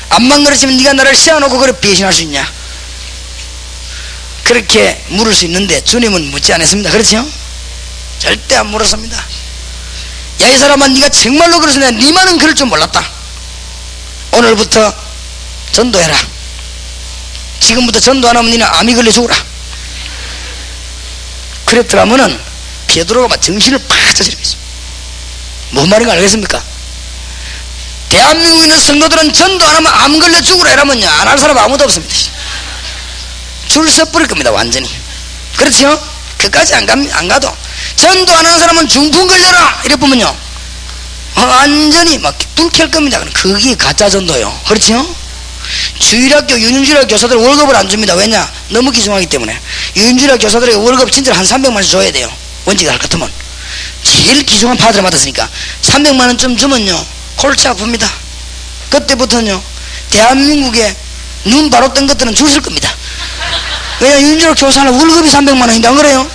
암만 가르치면 네가 나를 세워놓고 그래 배신할 수 있냐? 그렇게 물을 수 있는데 주님은 묻지 않았습니다. 그렇죠? 절대 안 물었습니다. 야 이 사람아 네가 정말로 그래서 내가 니만은 그럴 줄 몰랐다. 오늘부터 전도해라. 지금부터 전도 안 하면 니는 암이 걸려 죽으라. 그랬더라면은 베드로가 막 정신을 팍 차지르겠습니다. 뭔 말인가 알겠습니까? 대한민국에 있는 성도들은 전도 안 하면 암 걸려 죽으라 이러면요 안 할 사람 아무도 없습니다. 줄 서버릴 겁니다. 완전히. 그렇죠? 그까지 안 가도 전도 안 하는 사람은 중풍 걸려라 이래 보면요 완전히 막 불쾌할 겁니다. 그게 가짜 전도요. 그렇죠? 주일학교 유인주일학 교사들 월급을 안 줍니다. 왜냐? 너무 기중하기 때문에. 유인주일학 교사들에게 월급 진짜 한 300만원 줘야 돼요. 원칙이 할 것 같으면 제일 기중한 파들을 받았으니까 300만원 좀 주면요 골치 아픕니다. 그때부터는요 대한민국에 눈 바로 뜬 것들은 줄 설 겁니다. 왜냐? 유인주일학 교사는 월급이 300만원인데 안 그래요?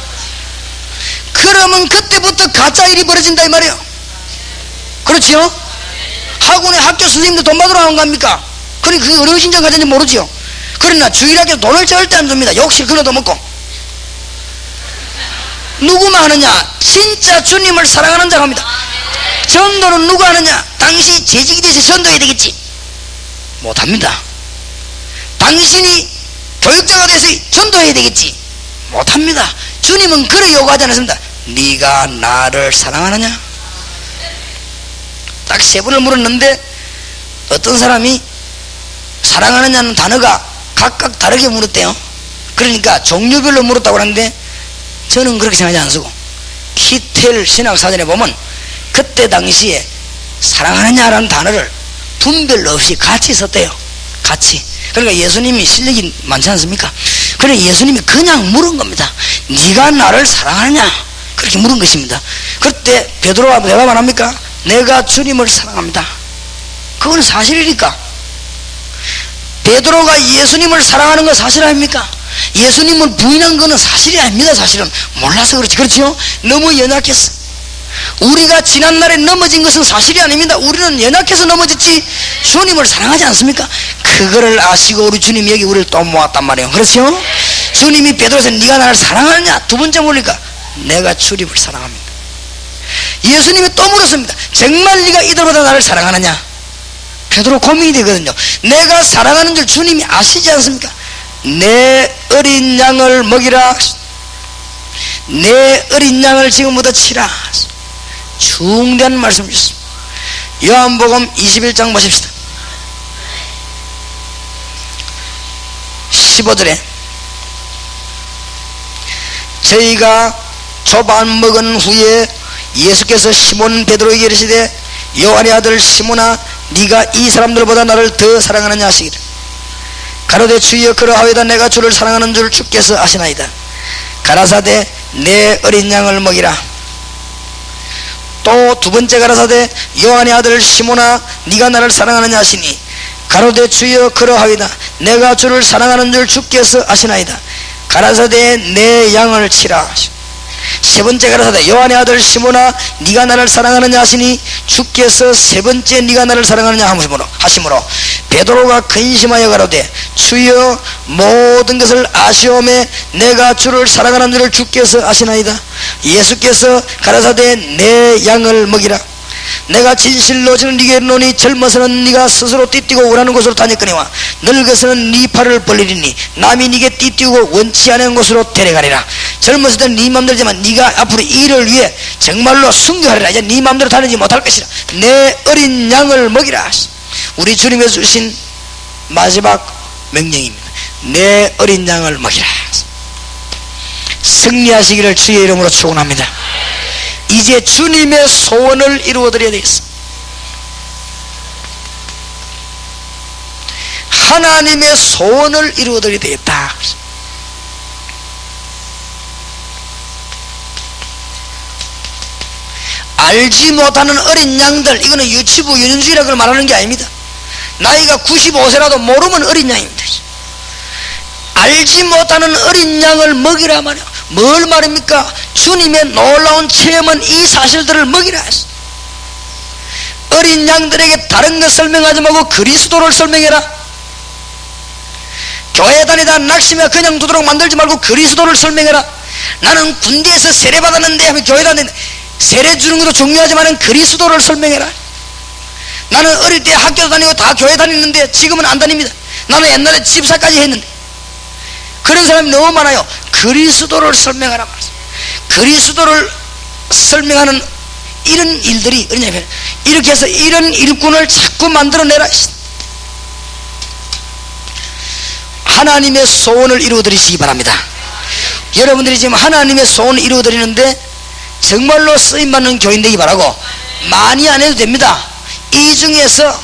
그러면 그때부터 가짜 일이 벌어진다 이 말이에요. 그렇지요? 학원에 학교 선생님들 돈 받으러 나온 거 아닙니까? 그러니 그게 어느 신장 가진지 모르지요. 그러나 주일학교 돈을 절대 안 줍니다. 욕실 끊어도 먹고. 누구만 하느냐? 진짜 주님을 사랑하는 자가 합니다. 전도는 누가 하느냐? 당신이 재직이 돼서 전도해야 되겠지. 못합니다. 당신이 교육자가 돼서 전도해야 되겠지. 못합니다. 주님은 그래 요구하지 않았습니다. 네가 나를 사랑하느냐? 딱 3번을 물었는데 어떤 사람이 사랑하느냐는 단어가 각각 다르게 물었대요. 그러니까 종류별로 물었다고 하는데 저는 그렇게 생각하지 않고 히텔 신학사전에 보면 그때 당시에 사랑하느냐라는 단어를 분별 없이 같이 썼대요. 같이. 그러니까 예수님이 실력이 많지 않습니까? 그래 예수님이 그냥 물은 겁니다. 네가 나를 사랑하느냐? 그렇게 물은 것입니다. 그때 베드로가 대답 안 합니까? 내가 주님을 사랑합니다. 그건 사실이니까. 베드로가 예수님을 사랑하는 건 사실 아닙니까? 예수님을 부인한 거는 사실이 아닙니다. 사실은 몰라서 그렇지. 그렇죠? 너무 연약했어. 우리가 지난날에 넘어진 것은 사실이 아닙니다. 우리는 연약해서 넘어졌지 주님을 사랑하지 않습니까? 그거를 아시고 우리 주님이 여기 우리를 또 모았단 말이에요. 그렇죠? 주님이 베드로에서 네가 나를 사랑하느냐? 두 번째 물으니까 내가 주님을 사랑합니다. 예수님이 또 물었습니다. 정말 네가 이들보다 나를 사랑하느냐? 베드로 고민이 되거든요. 내가 사랑하는 줄 주님이 아시지 않습니까? 내 어린 양을 먹이라. 내 어린 양을 지금부터 치라. 중대한 말씀 주셨습니다. 요한복음 21장 보십시다. 15절에 저희가 조반 먹은 후에 예수께서 시몬 베드로에게 이르시되 요한의 아들 시몬아 네가 이 사람들보다 나를 더 사랑하느냐 하시기를 가로되 주여 그러하오이다 내가 주를 사랑하는 줄 주께서 아시나이다. 가라사대 내 어린 양을 먹이라. 또 두 번째 가라사대 요한의 아들 시몬아 네가 나를 사랑하느냐 하시니 가로되 주여 그러하오이다 내가 주를 사랑하는 줄 주께서 아시나이다. 가라사대 내 양을 치라. 세 번째 가라사대 요한의 아들 시몬아 네가 나를 사랑하느냐 하시니 주께서 세 번째 네가 나를 사랑하느냐 하심으로 베드로가 근심하여 가로되 주여 모든 것을 아시오매 내가 주를 사랑하는 줄을 주께서 아시나이다. 예수께서 가라사대 내 양을 먹이라. 내가 진실로 저는 네게 이르노니 젊어서는 네가 스스로 띠뛰고 원하는 곳으로 다녔거니와 늙어서는 네 팔을 벌리리니 남이 네게 띠뛰고 원치 않은 곳으로 데려가리라. 젊었을 때는 네 맘대로지만 네가 앞으로 이 일을 위해 정말로 순교하리라. 이제 네 맘대로 다니지 못할 것이라. 내 어린 양을 먹이라. 우리 주님께서 주신 마지막 명령입니다. 내 어린 양을 먹이라. 승리하시기를 주의 이름으로 축원합니다. 이제 주님의 소원을 이루어드려야 되겠습니다. 하나님의 소원을 이루어드려야 되겠다. 알지 못하는 어린 양들, 이거는 유치부 유년주의라고 말하는 게 아닙니다. 나이가 95세라도 모르면 어린 양입니다. 알지 못하는 어린 양을 먹이라 말이야. 뭘 말입니까? 주님의 놀라운 체험은 이 사실들을 먹이라 했어. 어린 양들에게 다른 것 설명하지 말고 그리스도를 설명해라. 교회 다니다 낙심해 그냥 두도록 만들지 말고 그리스도를 설명해라. 나는 군대에서 세례 받았는데 하면 교회 다니는데 세례 주는 것도 중요하지만 그리스도를 설명해라. 나는 어릴 때 학교 다니고 다 교회 다니는데 지금은 안 다닙니다. 나는 옛날에 집사까지 했는데. 그런 사람이 너무 많아요. 그리스도를 설명하라 말씀. 그리스도를 설명하는 이런 일들이 어디냐면 이렇게 해서 이런 일꾼을 자꾸 만들어내라. 하나님의 소원을 이루어드리시기 바랍니다. 여러분들이 지금 하나님의 소원을 이루어드리는데 정말로 쓰임받는 교인 되기 바라고 많이 안 해도 됩니다. 이 중에서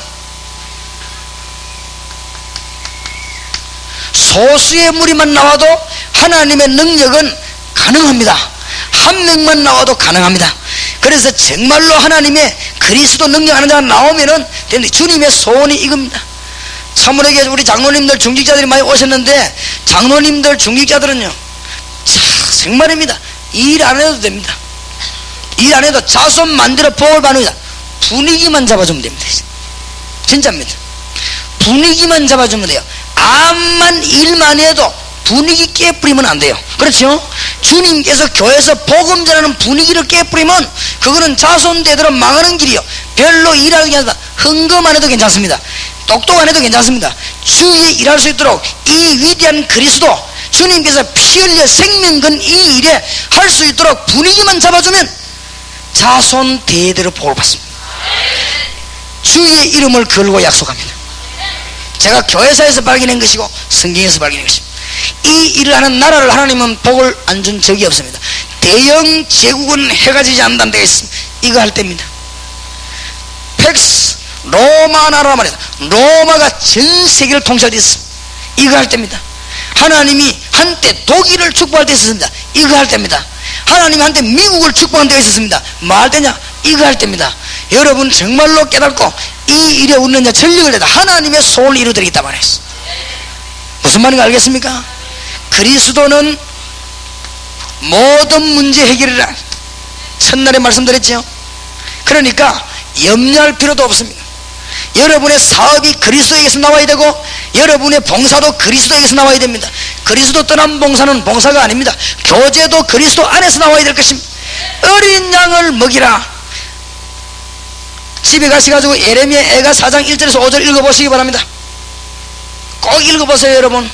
소수의 무리만 나와도 하나님의 능력은 가능합니다. 한 명만 나와도 가능합니다. 그래서 정말로 하나님의 그리스도 능력하는 자가 나오면은 주님의 소원이 이겁니다. 참으로 우리 장로님들 중직자들이 많이 오셨는데 장로님들 중직자들은요 정말입니다. 일 안 해도 됩니다. 일 안 해도 자손 만들어 복을 받습니다. 분위기만 잡아주면 됩니다. 진짜입니다. 분위기만 잡아주면 돼요. 암만 일만 해도 분위기 깨뿌리면 안 돼요. 그렇죠? 주님께서 교회에서 복음 전하는 분위기를 깨뿌리면 그거는 자손대대로 망하는 길이요. 별로 일하는 게 아니라 흥금만 해도 괜찮습니다. 똑똑 안 해도 괜찮습니다. 주위에 일할 수 있도록 이 위대한 그리스도 주님께서 피 흘려 생명 건 이 일에 할 수 있도록 분위기만 잡아주면 자손 대대로 복을 받습니다. 주의 이름을 걸고 약속합니다. 제가 교회사에서 발견한 것이고 성경에서 발견한 것입니다. 이 일을 하는 나라를 하나님은 복을 안 준 적이 없습니다. 대영 제국은 해가 지지 않는다는 데가 있습니다. 이거 할 때입니다. 팩스 로마 나라 말이다. 로마가 전 세계를 통치할 때 있습니다. 이거 할 때입니다. 하나님이 한때 독일을 축복할 때 있었습니다. 이거 할 때입니다. 하나님이 한때 미국을 축복한 때가 있었습니다. 뭐 할 때냐? 이거 할 때입니다. 여러분 정말로 깨닫고 이 일에 우리는 전력을 내다 하나님의 소원을 이루어드리겠다 말했어. 무슨 말인지 알겠습니까? 그리스도는 모든 문제 해결이라 첫날에 말씀드렸죠. 그러니까 염려할 필요도 없습니다. 여러분의 사업이 그리스도에게서 나와야 되고 여러분의 봉사도 그리스도에게서 나와야 됩니다. 그리스도 떠난 봉사는 봉사가 아닙니다. 교제도 그리스도 안에서 나와야 될 것입니다. 어린 양을 먹이라. 집에 가셔가지고 예레미야 애가 4장 1절에서 5절 읽어보시기 바랍니다. 꼭 읽어보세요. 여러분,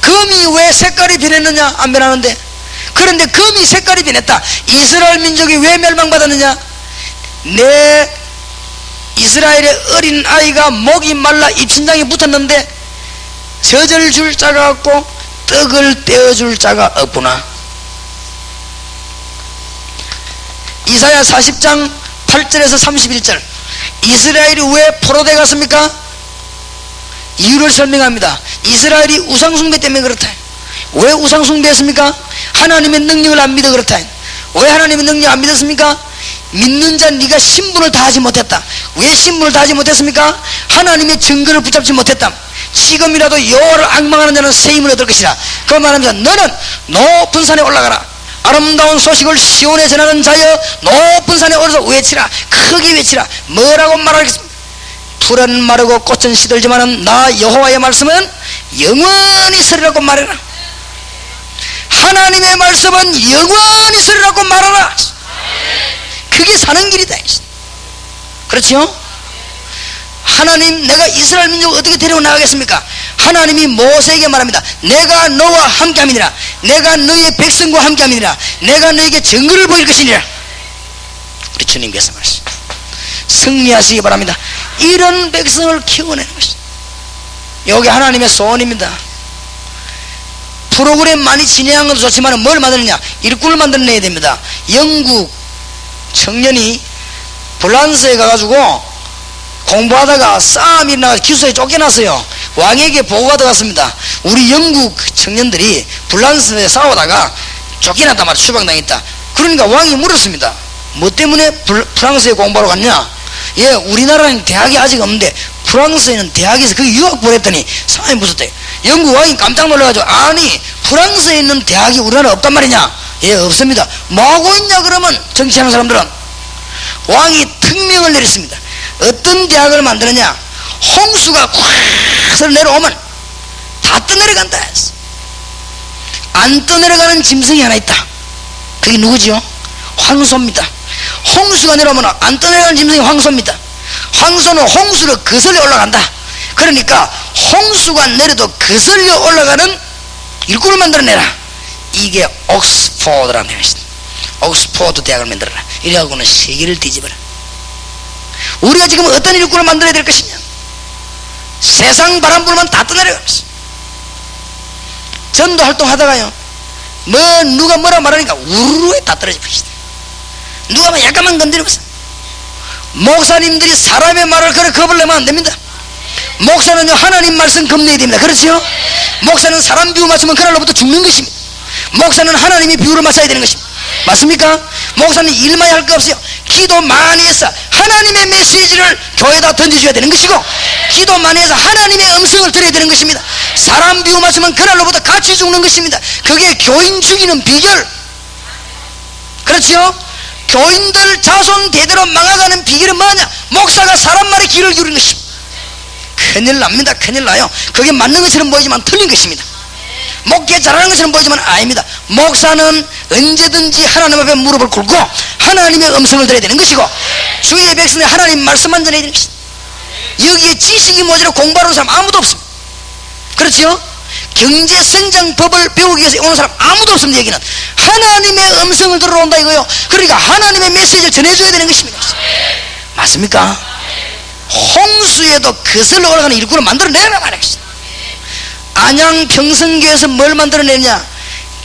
금이 왜 색깔이 변했느냐? 안 변하는데. 그런데 금이 색깔이 변했다. 이스라엘 민족이 왜 멸망받았느냐? 내 이스라엘의 어린 아이가 목이 말라 입신장에 붙었는데 젖을 줄 자가 없고 떡을 떼어줄 자가 없구나. 이사야 40장 8절에서 31절. 이스라엘이 왜 포로돼 갔습니까? 이유를 설명합니다. 이스라엘이 우상숭배 때문에 그렇다. 왜 우상숭배했습니까? 하나님의 능력을 안 믿어 그렇다. 왜 하나님의 능력을 안 믿었습니까? 믿는 자 네가 신분을 다하지 못했다. 왜 신분을 다하지 못했습니까? 하나님의 증거를 붙잡지 못했다. 지금이라도 여호와를 앙망하는 자는 새 힘을 얻을 것이라. 그 말하면서 너는 높은 산에 올라가라. 아름다운 소식을 시온에 전하는 자여 높은 산에 올라서 외치라. 크게 외치라. 뭐라고 말하겠습니까? 풀은 마르고 꽃은 시들지만은 나 여호와의 말씀은 영원히 서리라고 말해라. 하나님의 말씀은 영원히 서리라고 말하라. 그게 사는 길이다. 그렇죠? 하나님, 내가 이스라엘 민족을 어떻게 데리고 나가겠습니까? 하나님이 모세에게 말합니다. 내가 너와 함께함이니라. 내가 너의 백성과 함께함이니라. 내가 너에게 증거를 보일 것이니라. 우리 주님께서 말씀 승리하시기 바랍니다. 이런 백성을 키워내는 것입니다. 여기 하나님의 소원입니다. 프로그램 많이 진행한 것도 좋지만 뭘 만드느냐? 일꾼을 만들어내야 됩니다. 영국 청년이 프랑스에 가가지고 공부하다가 싸움이 일어나서 기숙사에 쫓겨났어요. 왕에게 보고가 들어갔습니다. 우리 영국 청년들이 프랑스에 싸우다가 쫓겨났단 말이야. 추방당했다. 그러니까 왕이 물었습니다. 뭐 때문에 프랑스에 공부하러 갔냐? 예, 우리나라는 대학이 아직 없는데 프랑스에는 대학에서 그 유학 보냈더니 상황이 무섭대. 영국 왕이 깜짝 놀라가지고 아니 프랑스에 있는 대학이 우리나라에 없단 말이냐? 예, 없습니다. 뭐하고 있냐 그러면 정치하는 사람들은 왕이 특명을 내렸습니다. 어떤 대학을 만드느냐? 홍수가 콱 내려오면 다 떠내려간다 했어. 안 떠내려가는 짐승이 하나 있다. 그게 누구지요? 황소입니다. 홍수가 내려오면 안 떠내려가는 짐승이 황소입니다. 황소는 홍수를 거슬려 올라간다. 그러니까 홍수가 내려도 거슬려 올라가는 일꾼을 만들어내라. 이게 옥스포드라는 대학이다. 옥스포드 대학을 만들어라. 이래갖고는 세계를 뒤집어라. 우리가 지금 어떤 일꾼을 만들어야 될 것이냐? 세상 바람 불면 다 떠내려가면서 전도 활동하다가요, 뭐 누가 뭐라 말하니까 우르르 다 떨어져 버리시다. 누가 뭐 약간만 건드리면서. 목사님들이 사람의 말을 그래 겁을 내면 안 됩니다. 목사는요 하나님 말씀 겁내야 됩니다. 그렇죠? 목사는 사람 비유 맞추면 그날로부터 죽는 것입니다. 목사는 하나님의 비유를 맞춰야 되는 것입니다. 맞습니까? 목사는 일만 할 거 없어요. 기도 많이 해서 하나님의 메시지를 교회에다 던져줘야 되는 것이고, 기도 많이 해서 하나님의 음성을 들어야 되는 것입니다. 사람 비유 맞추면 그날로부터 같이 죽는 것입니다. 그게 교인 죽이는 비결. 그렇죠? 교인들 자손 대대로 망해가는 비결은 뭐냐? 목사가 사람 말에 귀를 기울이는 것입니다. 큰일 납니다. 큰일 나요. 그게 맞는 것처럼 보이지만 틀린 것입니다. 목회 잘하는 것처럼 보이지만 아닙니다. 목사는 언제든지 하나님 앞에 무릎을 꿇고 하나님의 음성을 들어야 되는 것이고, 주의 백성의 하나님 말씀만 전해야 되는 것입니다. 여기에 지식이 모자라 공부하는 사람 아무도 없습니다. 그렇죠? 경제성장법을 배우기 위해서 오는 사람 아무도 없습니다. 여기는 하나님의 음성을 들어온다 이거요. 그러니까 하나님의 메시지를 전해줘야 되는 것입니다. 맞습니까? 홍수에도 거슬러 올라가는 일꾼을 만들어내라 말이야. 안양 평성교에서 뭘 만들어내냐?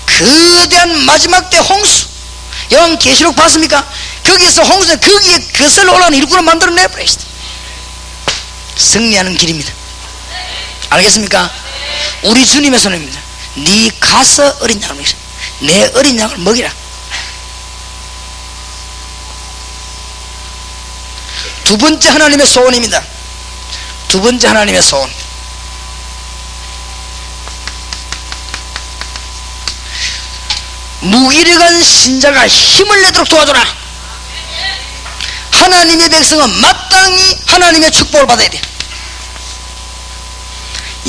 거대한 마지막 때 홍수. 요한 계시록 봤습니까? 거기서 홍수에 거기에 거슬러 올라가는 일꾼을 만들어내버려. 승리하는 길입니다. 알겠습니까? 우리 주님의 손입니다. 네 가서 어린 양을 먹이라. 내 어린 양을 먹이라. 두 번째 하나님의 소원입니다. 두 번째 하나님의 소원. 무기력한 신자가 힘을 내도록 도와줘라. 하나님의 백성은 마땅히 하나님의 축복을 받아야 돼.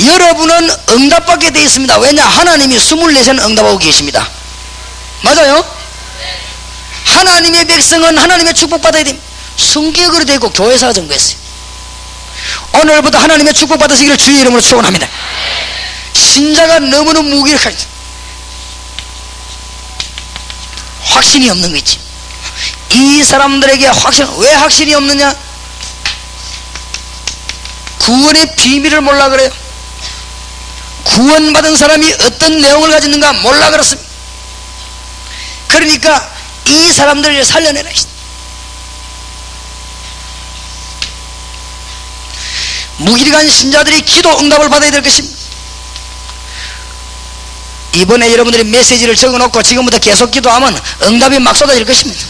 여러분은 응답받게 되어 있습니다. 왜냐? 하나님이 24시간 응답하고 계십니다. 맞아요? 하나님의 백성은 하나님의 축복받아야 됩니다. 성격으로 되고 교회사가 증거했어요. 오늘부터 하나님의 축복받으시기를 주의 이름으로 축원합니다. 신자가 너무너무 무기력하죠. 확신이 없는 거 있지. 이 사람들에게 왜 확신이 없느냐? 구원의 비밀을 몰라 그래요. 구원받은 사람이 어떤 내용을 가지고 있는가 몰라 그렇습니다. 그러니까 이 사람들을 살려내라. 무기력한 신자들이 기도 응답을 받아야 될 것입니다. 이번에 여러분들이 메시지를 적어놓고 지금부터 계속 기도하면 응답이 막 쏟아질 것입니다.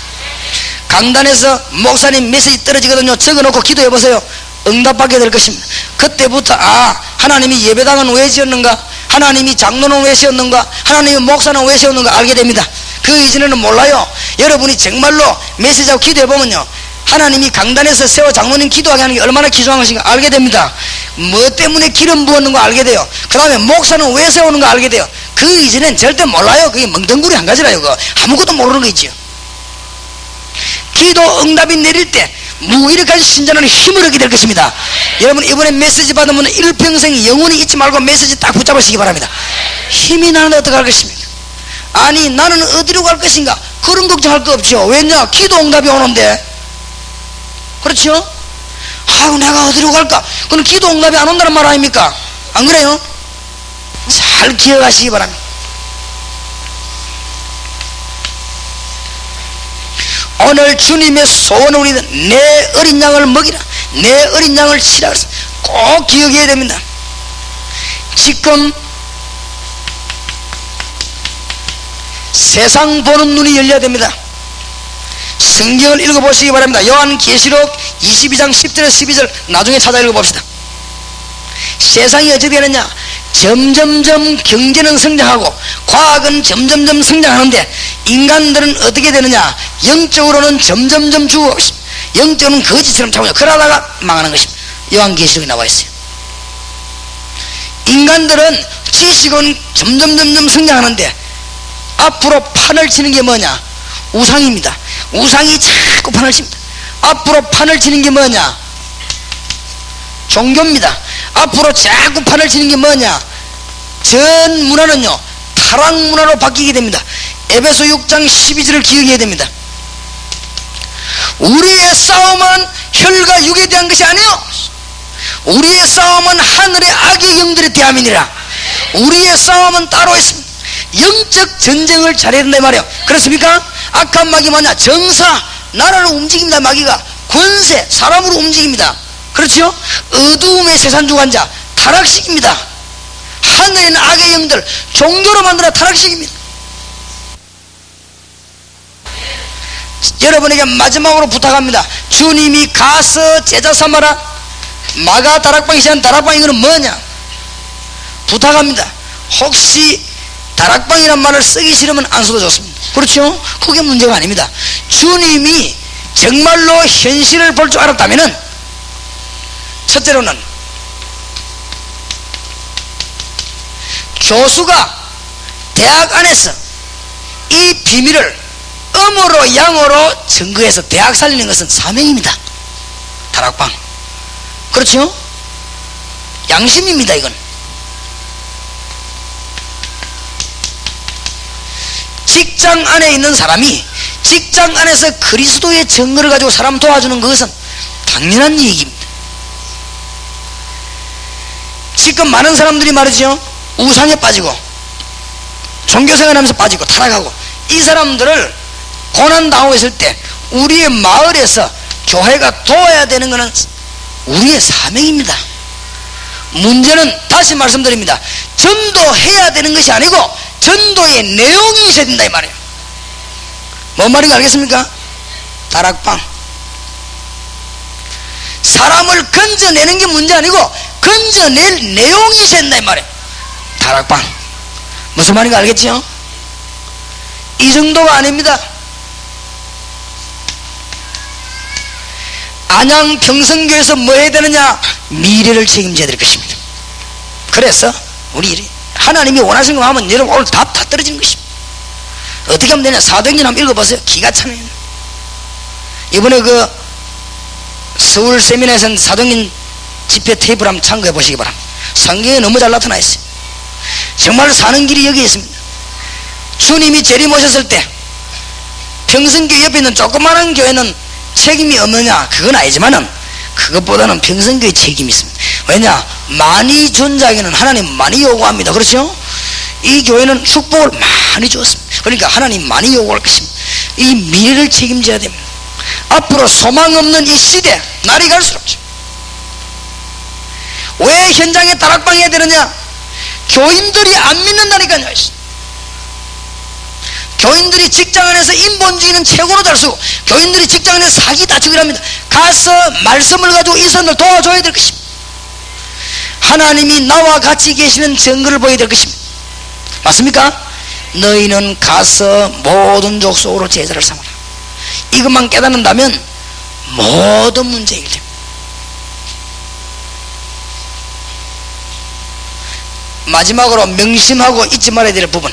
강단에서 목사님 메시지 떨어지거든요. 적어놓고 기도해보세요. 응답받게 될 것입니다. 그때부터 하나님이 예배당은 왜 지었는가, 하나님이 장로는 왜 세웠는가, 하나님이 목사는 왜 세웠는가 알게 됩니다. 그 이전에는 몰라요. 여러분이 정말로 메시지하고 기도해보면요, 하나님이 강단에서 세워 장로님 기도하게 하는 게 얼마나 귀중한 것인가 알게 됩니다. 뭐 때문에 기름 부었는가 알게 돼요. 그 다음에 목사는 왜 세우는가 알게 돼요. 그 이전엔 절대 몰라요. 그게 멍덩구리 한 가지라요. 그거 아무것도 모르는 거 있지요. 기도 응답이 내릴 때 무기력한 신자는 힘을 얻게 될 것입니다. 여러분 이번에 메시지 받으면 일평생 영원히 잊지 말고 메시지 딱 붙잡으시기 바랍니다. 힘이 나는데 어떻게 할 것입니까? 아니 나는 어디로 갈 것인가 그런 걱정할 거 없죠. 왜냐? 기도 응답이 오는데. 그렇죠? 아유 내가 어디로 갈까? 그건 기도 응답이 안 온다는 말 아닙니까? 안 그래요? 잘 기억하시기 바랍니다. 오늘 주님의 소원은 우리는 내 어린 양을 먹이라, 내 어린 양을 치라 그래서 꼭 기억해야 됩니다. 지금 세상 보는 눈이 열려야 됩니다. 성경을 읽어보시기 바랍니다. 요한계시록 22장 10절에서 12절 나중에 찾아 읽어봅시다. 세상이 어떻게 되느냐? 점점점 경제는 성장하고 과학은 점점점 성장하는데 인간들은 어떻게 되느냐? 영적으로는 점점점 죽어가고 있습니다. 영적으로는 거지처럼 자고 그러다가 망하는 것입니다. 요한계시록에 나와 있어요. 인간들은 지식은 점점점 성장하는데 앞으로 판을 치는 게 뭐냐? 우상입니다. 우상이 자꾸 판을 칩니다. 앞으로 판을 치는 게 뭐냐? 종교입니다. 앞으로 자꾸 판을 치는 게 뭐냐? 전 문화는요 타락 문화로 바뀌게 됩니다. 에베소 6장 12절을 기억해야 됩니다. 우리의 싸움은 혈과 육에 대한 것이 아니요, 우리의 싸움은 하늘의 악의 영들에 대함이니라. 우리의 싸움은 따로 있습니다. 영적 전쟁을 잘해야 된다 말이에요. 그렇습니까? 악한 마귀 뭐냐? 정사, 나라를 움직입니다. 마귀가 권세, 사람으로 움직입니다. 그렇죠? 어두움의 세상 주관자, 타락식입니다. 하늘에 있는 악의 영들, 종교로 만들어 타락식입니다. 여러분에게 마지막으로 부탁합니다. 주님이 가서 제자 삼아라. 마가 다락방이 시한 다락방, 이거는 뭐냐? 부탁합니다. 혹시 다락방이란 말을 쓰기 싫으면 안 써도 좋습니다. 그렇죠? 그게 문제가 아닙니다. 주님이 정말로 현실을 볼 줄 알았다면은, 첫째로는 교수가 대학 안에서 이 비밀을 음으로 양으로 증거해서 대학 살리는 것은 사명입니다. 다락방. 그렇죠? 양심입니다. 이건 직장 안에 있는 사람이 직장 안에서 그리스도의 증거를 가지고 사람 도와주는 것은 당연한 얘기입니다. 지금 많은 사람들이 말이죠, 우상에 빠지고 종교생활하면서 빠지고 타락하고, 이 사람들을 고난당하고 있을 때 우리의 마을에서 교회가 도와야 되는 것은 우리의 사명입니다. 문제는 다시 말씀드립니다, 전도해야 되는 것이 아니고 전도의 내용이 있어야 된다 이 말이에요. 뭔 말인지 알겠습니까? 다락방, 사람을 건져내는 게 문제 아니고 건져낼 내용이 있어야 된다 이 말이에요. 다락방 무슨 말인지 알겠죠? 이 정도가 아닙니다. 안양 평성교에서 뭐 해야 되느냐? 미래를 책임져야 될 것입니다. 그래서 우리 하나님이 원하신 거 하면 여러분 오늘 답 다 떨어지는 것입니다. 어떻게 하면 되냐? 사도행전 한번 읽어보세요. 기가 차네요. 이번에 그 서울 세미나에서는 사도행전 집회 테이프를 한번 참고해 보시기 바랍니다. 성경에 너무 잘 나타나 있어요. 정말 사는 길이 여기 있습니다. 주님이 재림오셨을 때 평성교회 옆에 있는 조그마한 교회는 책임이 없느냐? 그건 아니지만은 그것보다는 평성교회 책임이 있습니다. 왜냐? 많이 존재하기는 하나님 많이 요구합니다. 그렇죠? 이 교회는 축복을 많이 줬습니다. 그러니까 하나님 많이 요구할 것입니다. 이 미래를 책임져야 됩니다. 앞으로 소망 없는 이 시대, 날이 갈수록. 왜 현장에 다락방 해야 되느냐? 교인들이 안 믿는다니까요. 교인들이 직장 안에서 인본주의는 최고로 잘 쓰고, 교인들이 직장 안에서 사기 다치기를 합니다. 가서 말씀을 가지고 이 사람들 도와줘야 될 것입니다. 하나님이 나와 같이 계시는 증거를 보여야 될 것입니다. 맞습니까? 너희는 가서 모든 족속으로 제자를 삼아라. 이것만 깨닫는다면 모든 문제 해결됩니다. 마지막으로 명심하고 잊지 말아야 될 부분,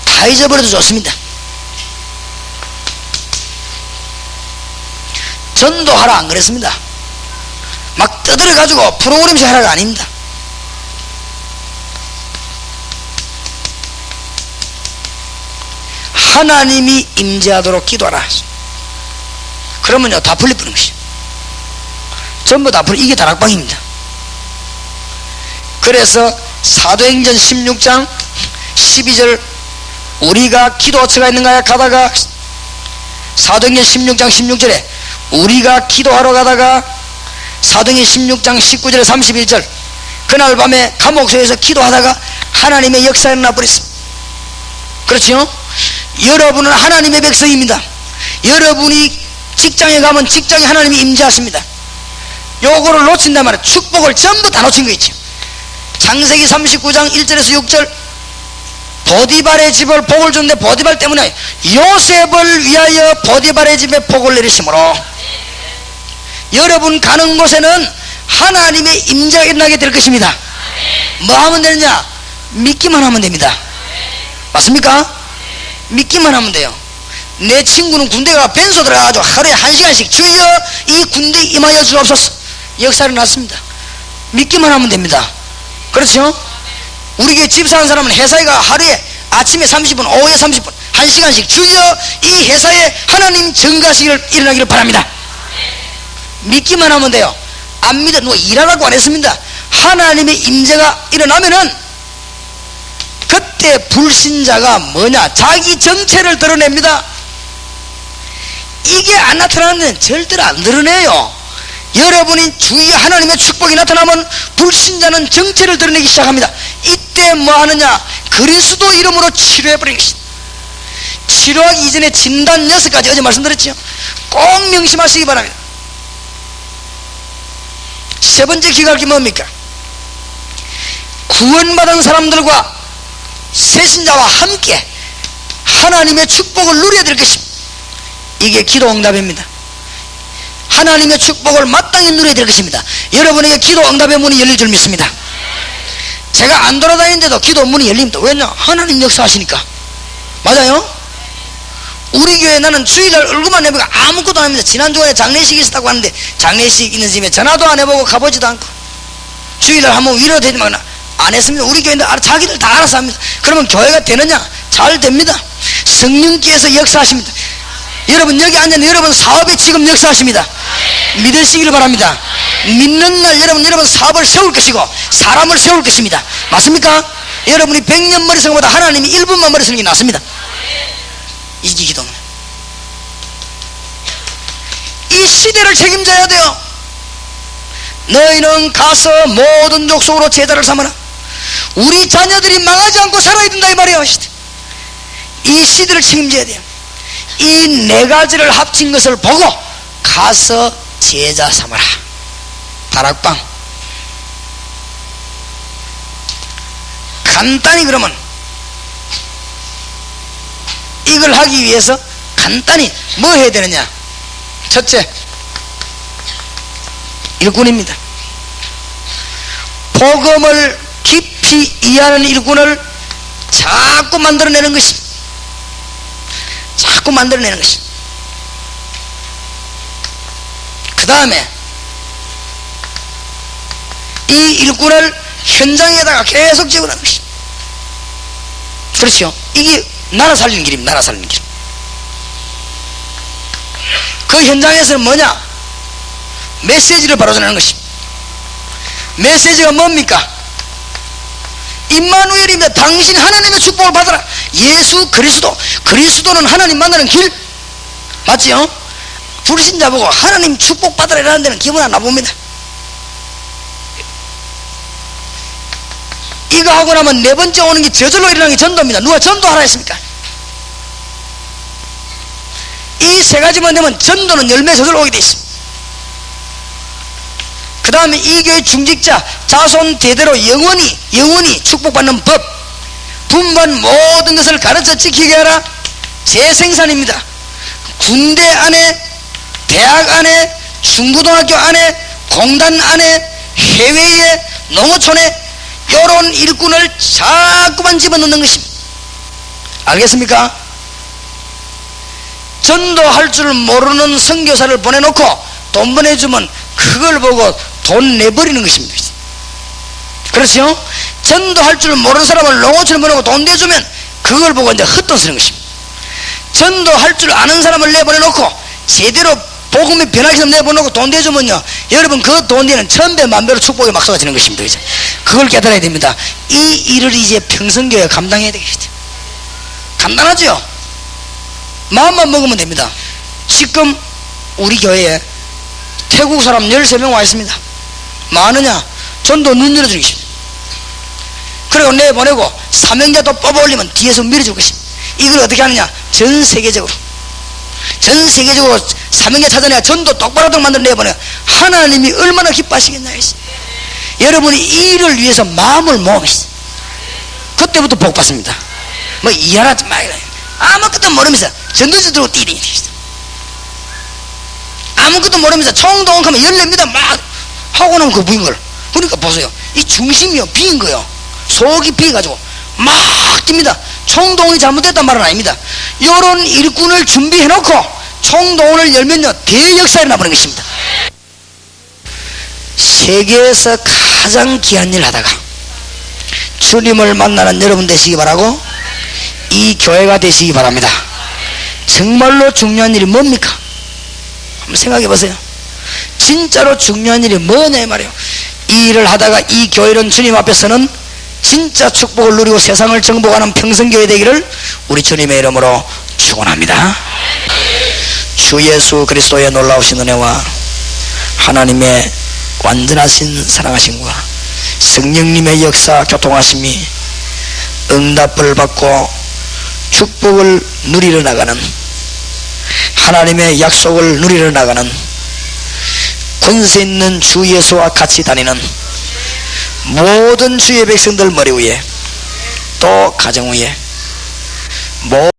다 잊어버려도 좋습니다. 전도하라 안 그랬습니다. 막 떠들어 가지고 프로그램식 하라가 아닙니다. 하나님이 임재하도록 기도하라. 그러면요 다 풀려버리는 것이에요. 전부 다 풀려. 이게 다락방입니다. 그래서 사도행전 16장 12절 우리가 기도처가 있는가 가다가, 사도행전 16장 16절에 우리가 기도하러 가다가, 사도행전 16장 19절에 31절 그날 밤에 감옥소에서 기도하다가 하나님의 역사가 일어나버렸습니다. 그렇죠? 여러분은 하나님의 백성입니다. 여러분이 직장에 가면 직장에 하나님이 임재하십니다. 요거를 놓친단 말이에요. 축복을 전부 다 놓친 거 있죠. 창세기 39장 1절에서 6절 보디발의 집을 복을 줬는데 보디발 때문에 요셉을 위하여 보디발의 집에 복을 내리심으로 여러분 가는 곳에는 하나님의 임재가 일어나게 될 것입니다. 뭐 하면 되느냐? 믿기만 하면 됩니다. 맞습니까? 믿기만 하면 돼요. 내 친구는 군대가 벤소 들어가가지고 하루에 1시간씩 주여 이 군대 임하여 주옵소서 역사를 났습니다. 믿기만 하면 됩니다. 그렇죠? 우리 교회 집사하는 사람은 회사가 하루에 아침에 30분 오후에 30분 1시간씩 주여 이 회사에 하나님 증가하시기를 일어나기를 바랍니다. 믿기만 하면 돼요. 안 믿어 누가 일하라고 안 했습니다. 하나님의 임재가 일어나면은 그때 불신자가 뭐냐? 자기 정체를 드러냅니다. 이게 안 나타나는 절대로 안 드러내요. 여러분이 주위에 하나님의 축복이 나타나면 불신자는 정체를 드러내기 시작합니다. 이때 뭐 하느냐? 그리스도 이름으로 치료해버리는 것입니다. 치료하기 이전에 진단 6가지 어제 말씀드렸죠. 꼭 명심하시기 바랍니다. 세 번째 기각이 뭡니까? 구원받은 사람들과 새신자와 함께 하나님의 축복을 누려야 될 것입니다. 이게 기도 응답입니다. 하나님의 축복을 마땅히 누려야 될 것입니다. 여러분에게 기도 응답의 문이 열릴 줄 믿습니다. 제가 안 돌아다니는데도 기도 문이 열립니다. 왜냐? 하나님 역사하시니까. 맞아요? 우리 교회 나는 주일날 얼굴만 내보고 아무것도 안 합니다. 지난주에 장례식이 있었다고 하는데 장례식 있는 집에 전화도 안 해보고 가보지도 않고 주일날 한번 위로되지만 안 했습니다. 우리 교회는 자기들 다 알아서 합니다. 그러면 교회가 되느냐? 잘 됩니다. 성령께서 역사하십니다. 여러분 여기 앉아있는 여러분 사업에 지금 역사하십니다. 믿으시기를 바랍니다. 믿는 날 여러분 사업을 세울 것이고 사람을 세울 것입니다. 맞습니까? 여러분이 100년 머리 쓰는 것보다 하나님이 1분만 머리 쓰는 게 낫습니다. 이 기도는 이 시대를 책임져야 돼요. 너희는 가서 모든 족속으로 제자를 삼아라. 우리 자녀들이 망하지 않고 살아야 된다 이 말이에요. 이 시대를 책임져야 돼요. 이 네 가지를 합친 것을 보고 가서 제자 삼아라. 다락방. 간단히 그러면 이걸 하기 위해서 간단히 뭐 해야 되느냐? 첫째, 일꾼입니다. 복음을 깊이 이해하는 일꾼을 자꾸 만들어내는 것입니다. 자꾸 만들어내는 것입니다. 그 다음에 이 일꾼을 현장에다가 계속 집어넣는 것입니다. 그렇죠? 이게 나라 살리는 길입니다. 나라 살리는 길. 그 현장에서는 뭐냐? 메시지를 바로 전하는 것입니다. 메시지가 뭡니까? 임마누엘입니다. 당신 하나님의 축복을 받아라. 예수 그리스도는 하나님 만나는 길. 맞지요? 불신자 보고 하나님 축복 받아라 이라는 데는 기분 안 나봅니다. 이거 하고 나면 네 번째 오는 게 저절로 일어나는 게 전도입니다. 누가 전도하라 했습니까? 이 세 가지만 되면 전도는 열매 저절로 오게 돼 있습니다. 그 다음에 이 교회 중직자 자손 대대로 영원히 축복받는 법, 분반 모든 것을 가르쳐 지키게 하라. 재생산입니다. 군대 안에, 대학 안에, 중고등학교 안에, 공단 안에, 해외에, 농어촌에 이런 일꾼을 자꾸만 집어넣는 것입니다. 알겠습니까? 전도할 줄 모르는 선교사를 보내놓고 돈 보내주면 그걸 보고 돈 내버리는 것입니다. 그렇죠? 전도할 줄 모르는 사람을 농어촌에 보내고 돈 내주면 그걸 보고 이제 헛돈 쓰는 것입니다. 전도할 줄 아는 사람을 내보내놓고 제대로 복음이 변하기 전에 내보내놓고 돈 내주면요, 여러분 그 돈 내는 1000배 만배로 축복이 막 쏟아지는 것입니다. 그죠? 그걸 깨달아야 됩니다. 이 일을 이제 평성교회가 감당해야 되겠죠. 간단하죠? 마음만 먹으면 됩니다. 지금 우리 교회에 태국 사람 13명 와 있습니다. 많으냐? 전도 눈 열어주는 것입니다. 그리고 내보내고 사명자도 뽑아 올리면 뒤에서 밀어줄 것입니다. 이걸 어떻게 하느냐? 전 세계적으로 사명자 찾아내야 전도 똑바로 만들어 내보내. 하나님이 얼마나 기뻐하시겠냐 했어요. 여러분이 이 일을 위해서 마음을 모으시죠. 그때부터 복 받습니다. 뭐 이해하지 말아요. 아무것도 모르면서 전도지 들고 뛰니 아무것도 모르면서 총동원하면 열립니다. 막 하고 나면 그 부인 걸. 그러니까 보세요. 이 중심이요 비인 거요. 속이 비가지고 막 뜁니다. 총동원이 잘못됐단 말은 아닙니다. 이런 일꾼을 준비해놓고 총동원을 열면요 대역사에 나버리는 것입니다. 세계에서 가장 귀한 일 하다가 주님을 만나는 여러분 되시기 바라고, 이 교회가 되시기 바랍니다. 정말로 중요한 일이 뭡니까? 한번 생각해 보세요. 진짜로 중요한 일이 뭐냐 이 말이에요. 이 일을 하다가 이 교회는 주님 앞에서는 진짜 축복을 누리고 세상을 정복하는 평생교회 되기를 우리 주님의 이름으로 축원합니다. 주 예수 그리스도의 놀라우신 은혜와 하나님의 완전하신 사랑하심과 성령님의 역사 교통하심이 응답을 받고 축복을 누리러 나가는, 하나님의 약속을 누리러 나가는 권세 있는 주 예수와 같이 다니는 모든 주의 백성들 머리 위에 또 가정 위에